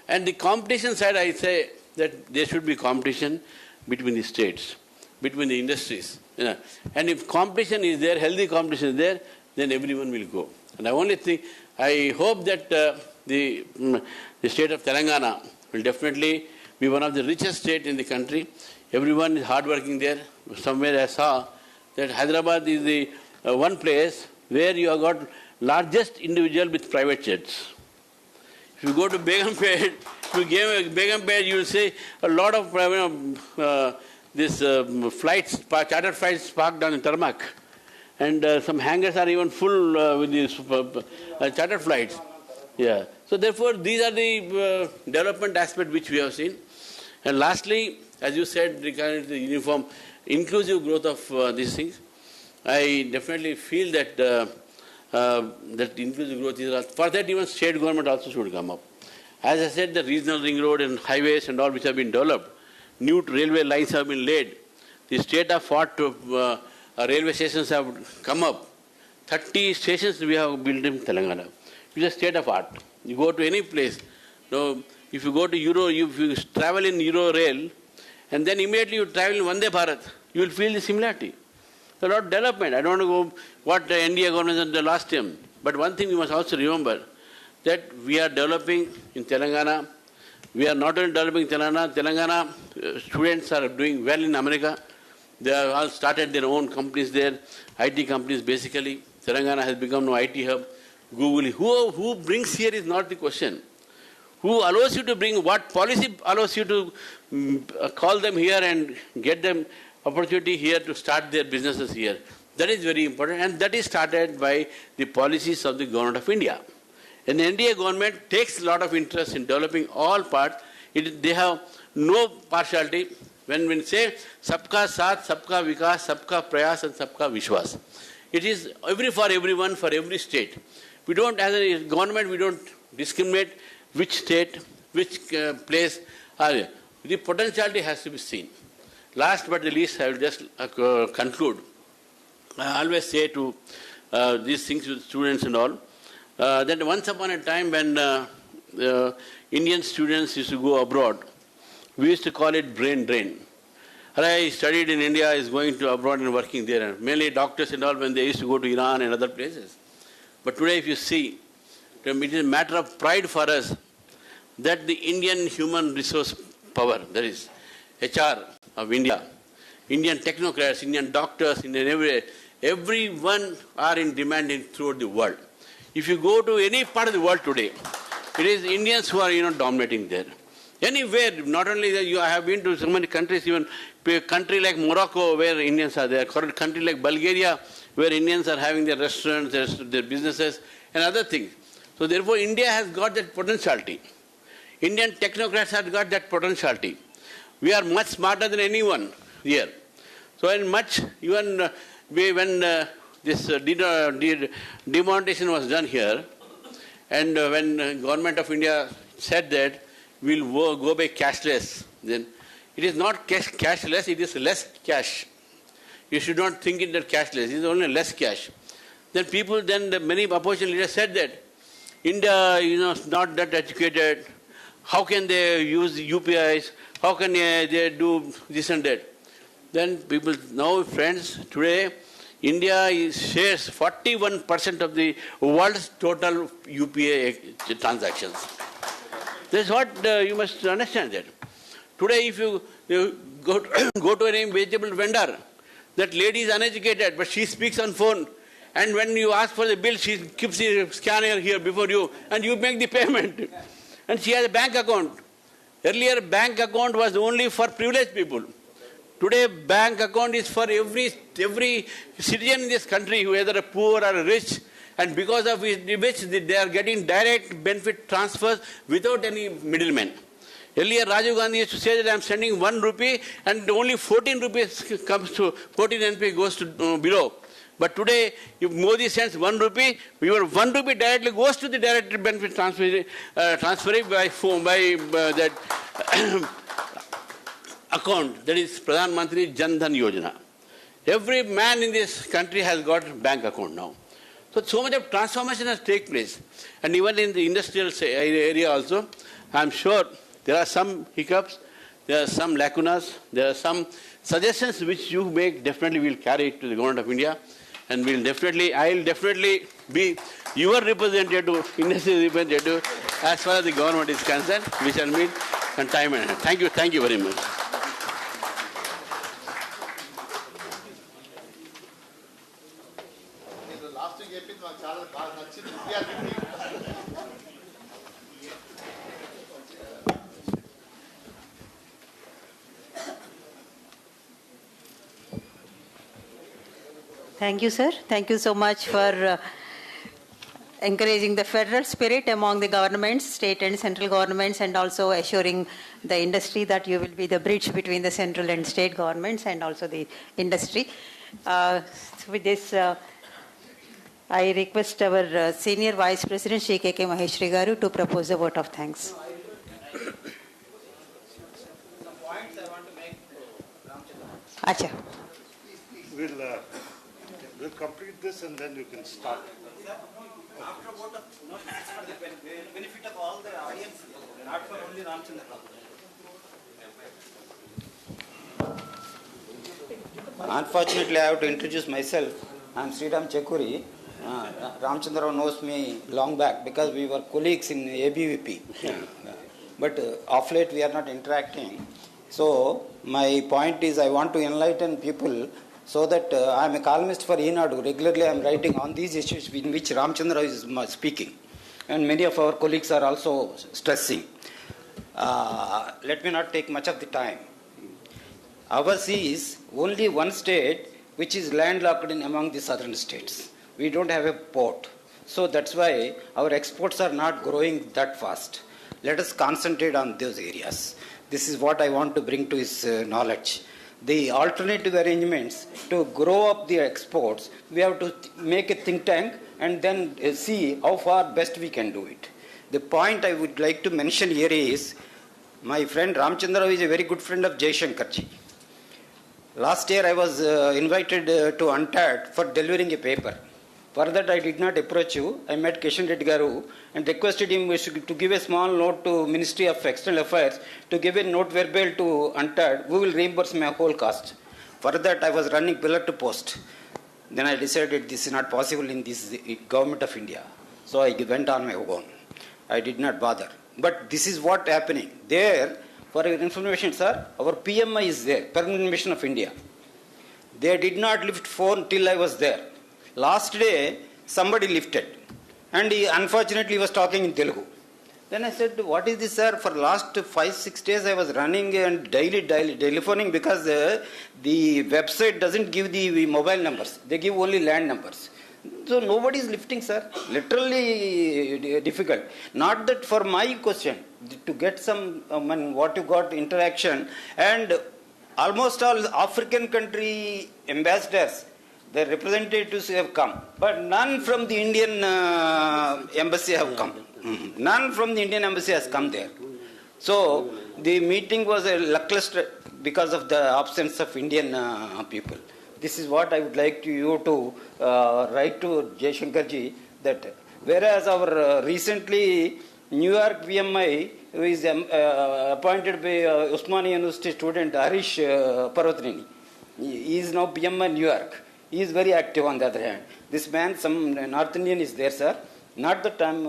And the competition side, I say that there should be competition between the states, between the industries. And if competition is there, healthy competition is there, then everyone will go. And I hope that the state of Telangana will definitely be one of the richest states in the country. Everyone is hardworking there. Somewhere I saw that Hyderabad is the one place where you have got largest individual with private jets. If you go to Begumpet, you will see a lot of flights, chartered flights parked on the tarmac. And some hangars are even full with these chartered flights. Yeah. So therefore, these are the development aspect which we have seen. And lastly, as you said, regarding the uniform, inclusive growth of these things, I definitely feel that that inclusive growth is, for that even state government also should come up. As I said, the regional ring road and highways and all which have been developed, new railway lines have been laid. The state of art railway stations have come up. 30 stations we have built in Telangana. It's a state of art. You go to any place. If you go to if you travel in Euro rail, and then immediately you travel in Vande Bharat, you will feel the similarity. A lot of development. I don't want to go what the NDA government did the last time. But one thing we must also remember, that we are developing in Telangana. We are not only developing Telangana students are doing well in America. They have all started their own companies there, IT companies basically. Telangana has become an IT hub. Google, who brings here is not the question. Who allows you to bring, what policy allows you to call them here and get them opportunity here to start their businesses here. That is very important, and that is started by the policies of the government of India. And the NDA government takes a lot of interest in developing all parts. They have no partiality. When we say Sabka Saath, Sabka Vikas, Sabka Prayas and Sabka Vishwas. It is for everyone, for every state. We don't, as a government, we don't discriminate which state, which place are there. The potentiality has to be seen. Last but the least, I will just conclude. I always say to these things with students and all, that once upon a time when Indian students used to go abroad, we used to call it brain drain. I studied in India, is going to abroad and working there. And mainly doctors and all, when they used to go to Iran and other places. But today if you see, it is a matter of pride for us that the Indian human resource power, that is HR of India, Indian technocrats, Indian doctors, Indian everyone are in demand throughout the world. If you go to any part of the world today, it is Indians who are dominating there. Anywhere, not only that, I have been to so many countries, even a country like Morocco where Indians are there, a country like Bulgaria where Indians are having their restaurants, their businesses and other things. So therefore India has got that potentiality. Indian technocrats have got that potentiality. We are much smarter than anyone here. So in much, even when this demonetization was done here, and when government of India said that we'll go by cashless, then it is not cashless, it is less cash. You should not think it that cashless, it is only less cash. Then many opposition leaders said that India is not that educated, how can they use UPIs, how can they do this and that. Then people, now friends, today India shares 41% of the world's total UPI transactions. That's what you must understand that. Today if you go to any vegetable vendor, that lady is uneducated, but she speaks on phone. And when you ask for the bill, she keeps the scanner here before you, and you make the payment. And she has a bank account. Earlier, bank account was only for privileged people. Today, bank account is for every citizen in this country, whether a poor or a rich, and because of which they are getting direct benefit transfers without any middlemen. Earlier, Rajiv Gandhi used to say that I am sending 1 rupee and only 14 rupees comes to, 14 NP goes to below. But today, if Modi sends 1 rupee, your 1 rupee directly goes to the direct benefit transferring by phone, by that account, that is Pradhan Mantri Jan Dhan Yojana. Every man in this country has got a bank account now. So much of transformation has taken place. And even in the industrial area also, I'm sure there are some hiccups, there are some lacunas, there are some suggestions which you make, definitely we'll carry it to the Government of India. And I'll definitely be your representative, industry representative, as far as the government is concerned. We shall meet on time and hand. Thank you very much. Thank you, sir. Thank you so much for encouraging the federal spirit among the governments, state and central governments, and also assuring the industry that you will be the bridge between the central and state governments and also the industry. With this, I request our Senior Vice President, Shri K.K. Maheshwari Garu, to propose a vote of thanks. Some points I want to make to Ramchander. Acha. We'll complete this and then you can start. After a vote of no, this is for the benefit of all the audience, not for only Ramchander Rao. Unfortunately, I have to introduce myself. I am Sriram Chekuri. Ramchander Rao knows me long back because we were colleagues in ABVP. But of late we are not interacting. So my point is I want to enlighten people so that I am a columnist for Enadu. Regularly I am writing on these issues in which Ramchander Rao is speaking. And many of our colleagues are also stressing. Let me not take much of the time. Ours is only one state which is landlocked in among the southern states. We don't have a port. So that's why our exports are not growing that fast. Let us concentrate on those areas. This is what I want to bring to his knowledge. The alternative arrangements to grow up the exports, we have to make a think tank and then see how far best we can do it. The point I would like to mention here is, my friend Ramchander Rao is a very good friend of Jaishankarji. Last year I was invited to UNTAD for delivering a paper. For that I did not approach you. I met Kishan Reddy Garu and requested him to give a small note to Ministry of External Affairs to give a note verbal to UNTAD who will reimburse my whole cost. For that I was running pillar to post. Then I decided this is not possible in this government of India. So I went on my own. I did not bother. But this is what happening. There, for your information, sir, our PMI is there, Permanent Mission of India. They did not lift phone till I was there. Last day, somebody lifted. And unfortunately, he was talking in Telugu. Then I said, what is this, sir? For last 5-6 days, I was running and daily telephoning because the website doesn't give the mobile numbers. They give only land numbers. So nobody is lifting, sir. Literally difficult. Not that for my question, to get some, what you got interaction, and almost all African country ambassadors, the representatives have come, but none from the Indian embassy have come. None from the Indian embassy has come there. So the meeting was a luckless because of the absence of Indian people. This is what I would like you to write to Jaishankarji, that whereas our recently New York PMI, who is appointed by Usmania University student Harish Parvatrini, he is now PMI New York. He is very active on the other hand. This man, some North Indian is there, sir. Not that I'm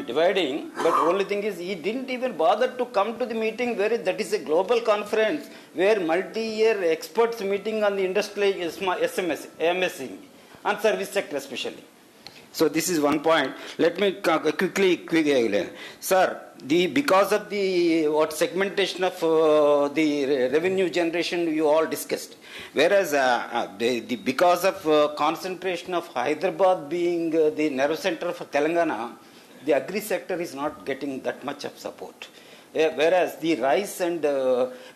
dividing, but only thing is he didn't even bother to come to the meeting where that is a global conference where multi-year experts meeting on the industrial MSME, on service sector especially. So this is one point. Let me quickly, sir. Because of the segmentation of the revenue generation you all discussed, whereas because of concentration of Hyderabad being the nerve center for Telangana, the agri sector is not getting that much of support. Whereas the rice and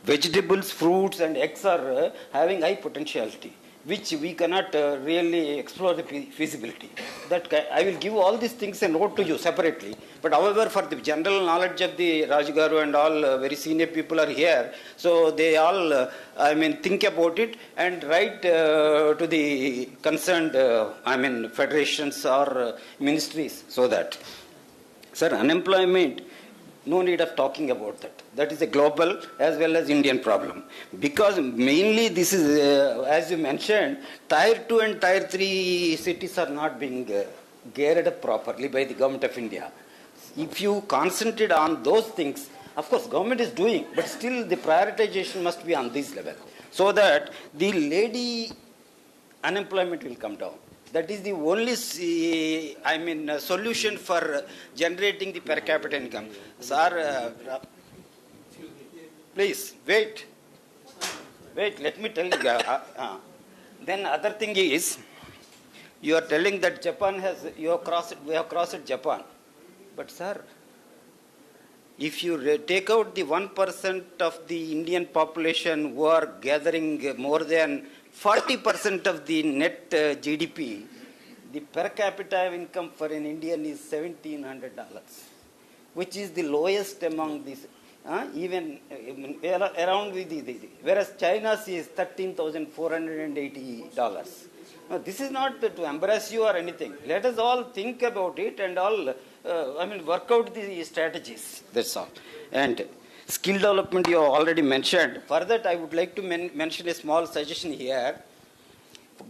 vegetables, fruits and eggs are having high potentiality. which we cannot really explore the feasibility. I will give all these things a note to you separately. But however, for the general knowledge of the Rajgaru and all very senior people are here, so they all, think about it and write to the concerned, federations or ministries, so that. Sir, unemployment, no need of talking about that. That is a global as well as Indian problem. Because mainly this is, as you mentioned, Tier 2 and Tier 3 cities are not being geared up properly by the government of India. If you concentrate on those things, of course government is doing, but still the prioritization must be on this level. So that the lady unemployment will come down. That is the only, solution for generating the per capita income. Sir, please, wait, let me tell you. Then other thing is, you are telling that we have crossed Japan. But sir, if you take out the 1% of the Indian population who are gathering more than 40% of the net GDP, the per capita income for an Indian is $1,700, which is the lowest among these, even around whereas China's is $13,480. Now, this is not to embarrass you or anything. Let us all think about it and all, work out the strategies. That's all. And skill development you have already mentioned. For that, I would like to mention a small suggestion here.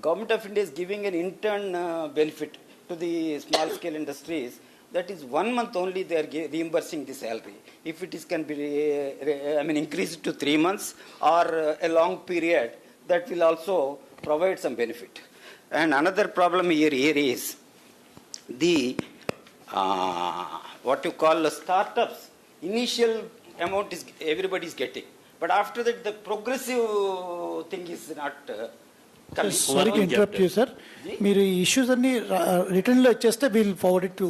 Government of India is giving an intern benefit to the small scale industries. That is 1 month only they are reimbursing the salary. If it can be increased to 3 months or a long period, that will also provide some benefit. And another problem here is the what you call startups. Initial amount is everybody is getting, but after that the progressive thing is not coming. Sorry to interrupt you, sir. మీరు issues అన్ని written లో ఇచ్చేస్తే we'll forward it to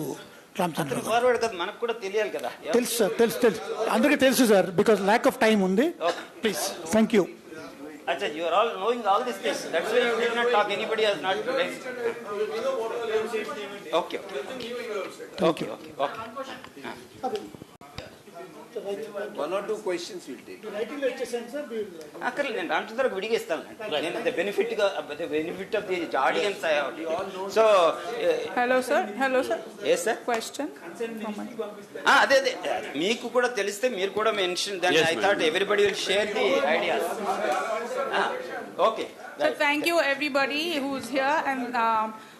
Ramchander. Forward కదా మనకు కూడా తెలియాలి కదా. తెలుసు సార్, తెలుసు అందరికీ తెలుసు sir, because lack of time ఉంది. Please, thank you. Acha, you are all knowing all these things. That's why you did not talk. Anybody has not raised. Okay. One or two questions we'll take. The benefit of the audience I have. So, hello sir. Yes sir. Question. Meeku kuda teliste meer kuda mention. Then Yes, I thought everybody will share the ideas. Okay. So thank you everybody who's here, and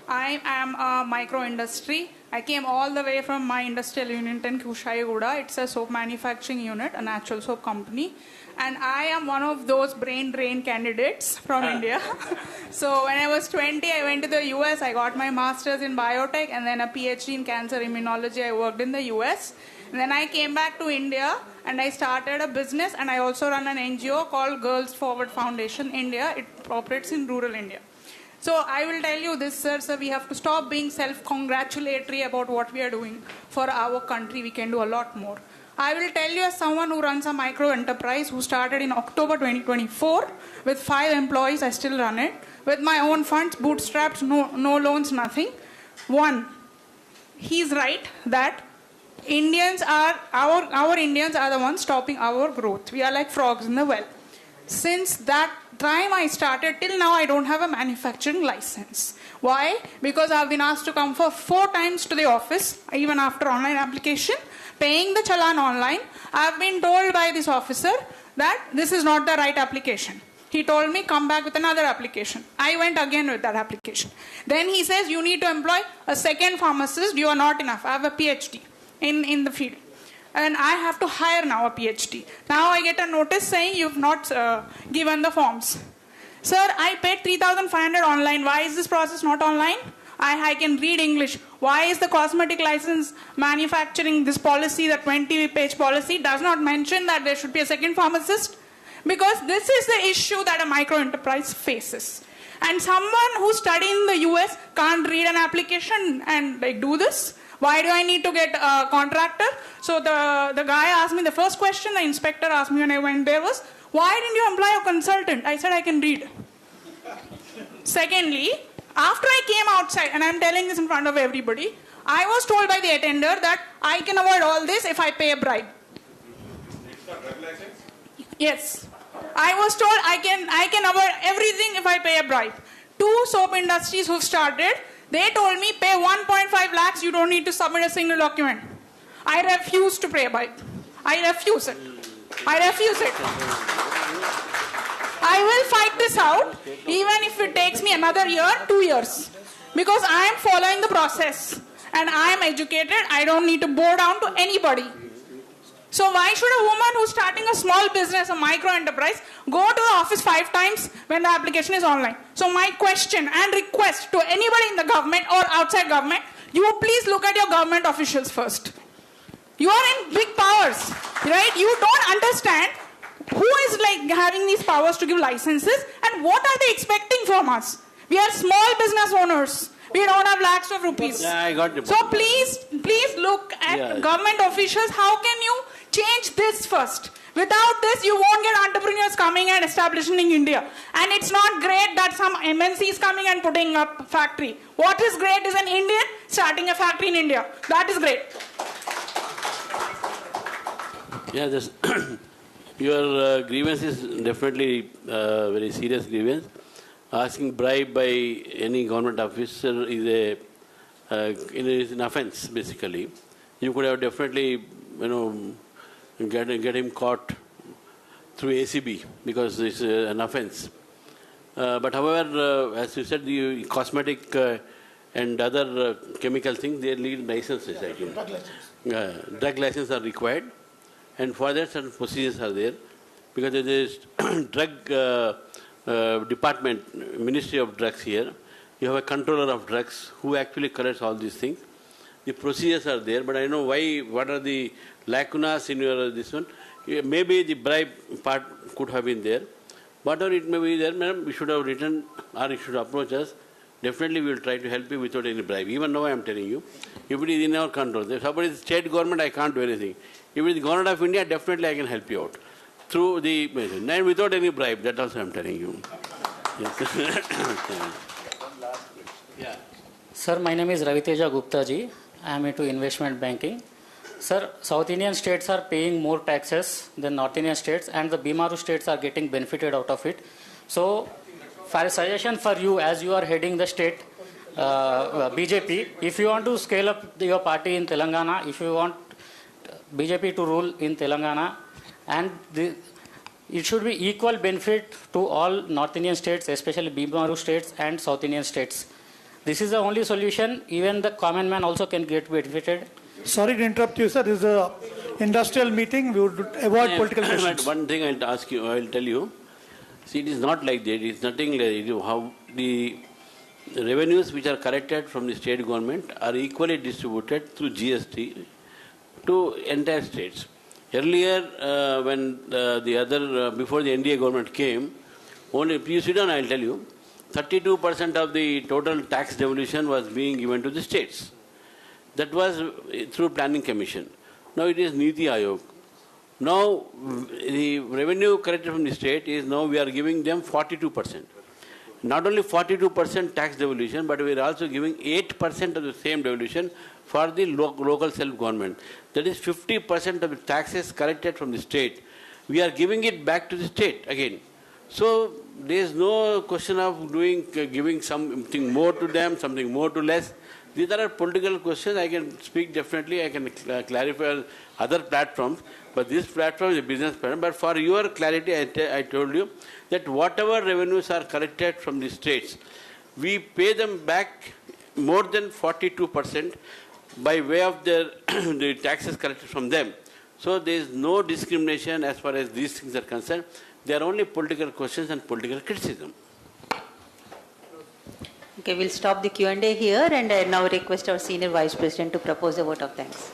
I am a micro industry. I came all the way from my industrial unit in Kushayuguda. It's a soap manufacturing unit, a natural soap company. And I am one of those brain drain candidates from India. So when I was 20, I went to the US. I got my master's in biotech and then a PhD in cancer immunology. I worked in the US. And then I came back to India and I started a business, and I also run an NGO called Girls Forward Foundation India. It operates in rural India. So I will tell you this, sir, we have to stop being self-congratulatory about what we are doing for our country. We can do a lot more. I will tell you, as someone who runs a micro enterprise who started in October 2024 with 5 employees, I still run it with my own funds, bootstraps, no loans, nothing. One, he's right that our Indians are the ones stopping our growth. We are like frogs in the well. Since that time I started till now, I don't have a manufacturing license. Why? Because I've been asked to come for 4 times to the office, even after online application, paying the challan online. I've been told by this officer that this is not the right application. He told me, come back with another application. I went again with that application. Then he says, you need to employ a second pharmacist. You are not enough. I have a PhD in the field. And I have to hire now a PhD. Now I get a notice saying you've not given the forms. Sir, I paid 3,500 online. Why is this process not online? I can read English. Why is the cosmetic license manufacturing this policy, the 20-page policy, does not mention that there should be a second pharmacist? Because this is the issue that a micro enterprise faces. And someone who studied in the US can't read an application and do this. Why do I need to get a contractor? So the guy asked me, the first question the inspector asked me when I went there was, why didn't you employ a consultant? I said, I can read. Secondly, after I came outside, and I'm telling this in front of everybody, I was told by the attender that I can avoid all this if I pay a bribe. Yes. I was told I can avoid everything if I pay a bribe. 2 soap industries who've started, they told me pay 1.5 lakhs, you don't need to submit a single document. I refuse to pay a bribe. I refuse it. I refuse it. I will fight this out even if it takes me another year, 2 years. Because I am following the process and I am educated. I don't need to bow down to anybody. So why should a woman who's starting a small business, a micro enterprise, go to the office 5 times when the application is online? So my question and request to anybody in the government or outside government, you please look at your government officials first. You are in big powers, right? You don't understand who is like having these powers to give licenses and what are they expecting from us? We are small business owners. We don't have lakhs of rupees. Yeah, I got the point. So please look at government officials. How can you change this first? Without this, you won't get entrepreneurs coming and establishing in India. And it's not great that some MNC is coming and putting up a factory. What is great is an Indian starting a factory in India. That is great. Yeah, this your grievance is definitely a very serious grievance. Asking bribe by any government officer is an offence, basically. You could have definitely, get him caught through ACB because it's an offence. But however, as you said, the cosmetic and other chemical things, they need licenses, I think. Drug licenses are required. And for that, certain procedures are there. Because there is drug department, Ministry of Drugs here. You have a controller of drugs who actually collects all these things. The procedures are there, but I know what are the lacunas in your this one. Maybe the bribe part could have been there. Whatever it may be there, madam, we should have written or you should approach us. Definitely we will try to help you without any bribe. Even now I am telling you, if it is in our control. If somebody is state government, I can't do anything. If it is the government of India, definitely I can help you out. Through the measure. And without any bribe, that also I am telling you. Yes. Yeah. Sir, my name is Raviteja Gupta ji. I am into investment banking. Sir, South Indian states are paying more taxes than North Indian states and the Bimaru states are getting benefited out of it. So, for a suggestion for you as you are heading the state BJP, if you want to scale up your party in Telangana, if you want BJP to rule in Telangana, and it should be equal benefit to all North Indian states, especially Bimaru states and South Indian states. This is the only solution. Even the common man also can get benefited. Sorry to interrupt you, sir. This is an industrial meeting. We would avoid political questions. One thing I'll ask you, I'll tell you. See, it is not like that. It's nothing like how the revenues which are collected from the state government are equally distributed through GST to entire states. Earlier, when before the NDA government came, only, please sit down, I'll tell you, 32% of the total tax devolution was being given to the states. That was through Planning Commission. Now it is Niti Ayog. Now the revenue collected from the state is now we are giving them 42%. Not only 42% tax devolution, but we are also giving 8% of the same devolution for the local self-government. That is 50% of the taxes collected from the state. We are giving it back to the state again. So there is no question of giving something more to them, something more to less. These are political questions. I can speak definitely. I can clarify on other platforms. But this platform is a business platform. But for your clarity, I told you that whatever revenues are collected from the states, we pay them back more than 42% by way of the taxes collected from them. So there is no discrimination as far as these things are concerned. They are only political questions and political criticism. Okay, we'll stop the Q&A here and I now request our Senior Vice President to propose a vote of thanks.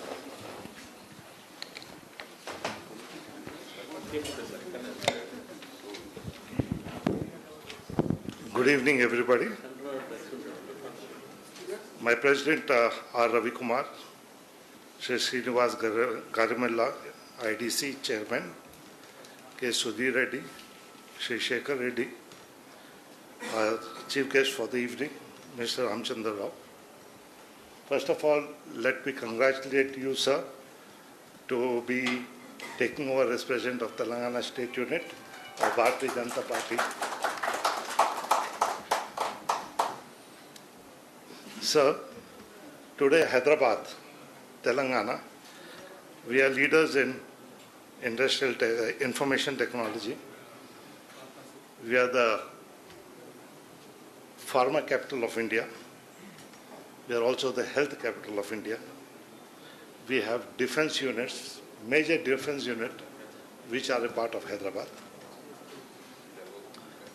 Good evening, everybody. My President R. Ravi Kumar, Shri Srinivas Garimella, IDC Chairman, K. Sudhir Reddy, Shri Shekhar Reddy, our chief guest for the evening, Mr. Ramchander Rao. First of all, let me congratulate you, sir, to be taking over as President of Telangana State Unit of Bharatiya Janata Party. Sir, today Hyderabad, Telangana, we are leaders in industrial information technology. We are the pharma capital of India. We are also the health capital of India. We have defense units, major defense unit, which are a part of Hyderabad.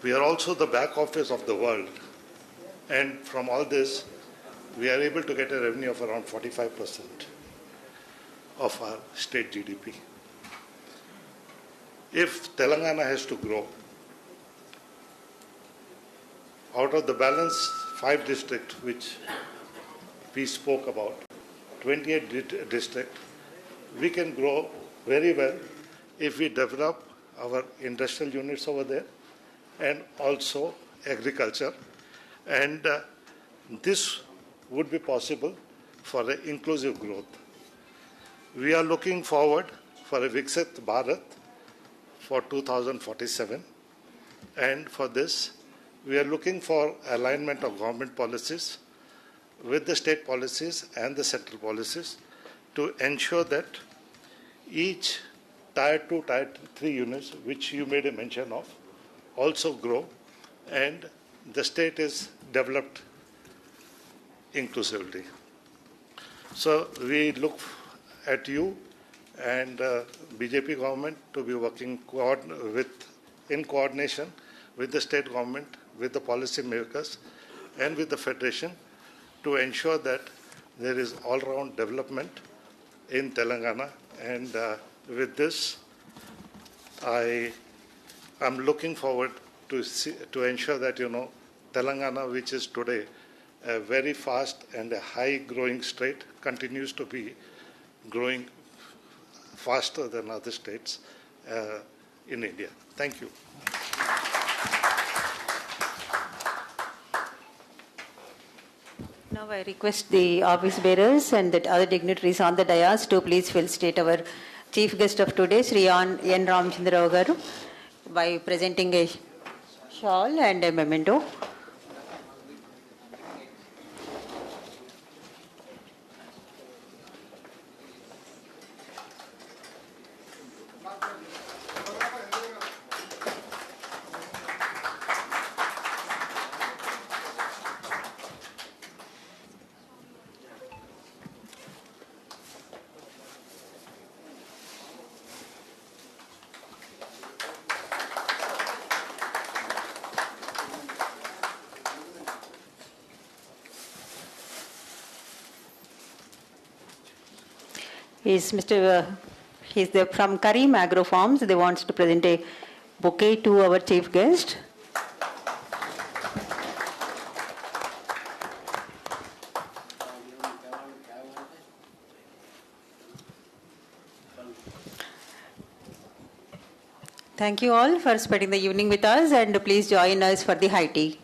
We are also the back office of the world. And from all this, we are able to get a revenue of around 45% of our state GDP. If Telangana has to grow, out of the balance 5 districts which we spoke about, 28 districts, we can grow very well if we develop our industrial units over there and also agriculture. And this would be possible for an inclusive growth. We are looking forward for a Viksit Bharat for 2047, and for this we are looking for alignment of government policies with the state policies and the central policies to ensure that each Tier 2, Tier 3 units, which you made a mention of, also grow and the state is developed inclusively. So we look at you and BJP government to be working in coordination with the state government, with the policy makers and with the federation to ensure that there is all-round development in Telangana. And with this, I am looking forward to ensure that, Telangana, which is today a very fast and a high-growing state, continues to be growing faster than other states in India. Thank you. Now I request the office bearers and the other dignitaries on the dais to please felicitate our chief guest of today, Sri N. Ramchander Rao garu, by presenting a shawl and a memento. He's from Karim Agro Farms. They want to present a bouquet to our chief guest. Thank you all for spending the evening with us, and please join us for the high tea.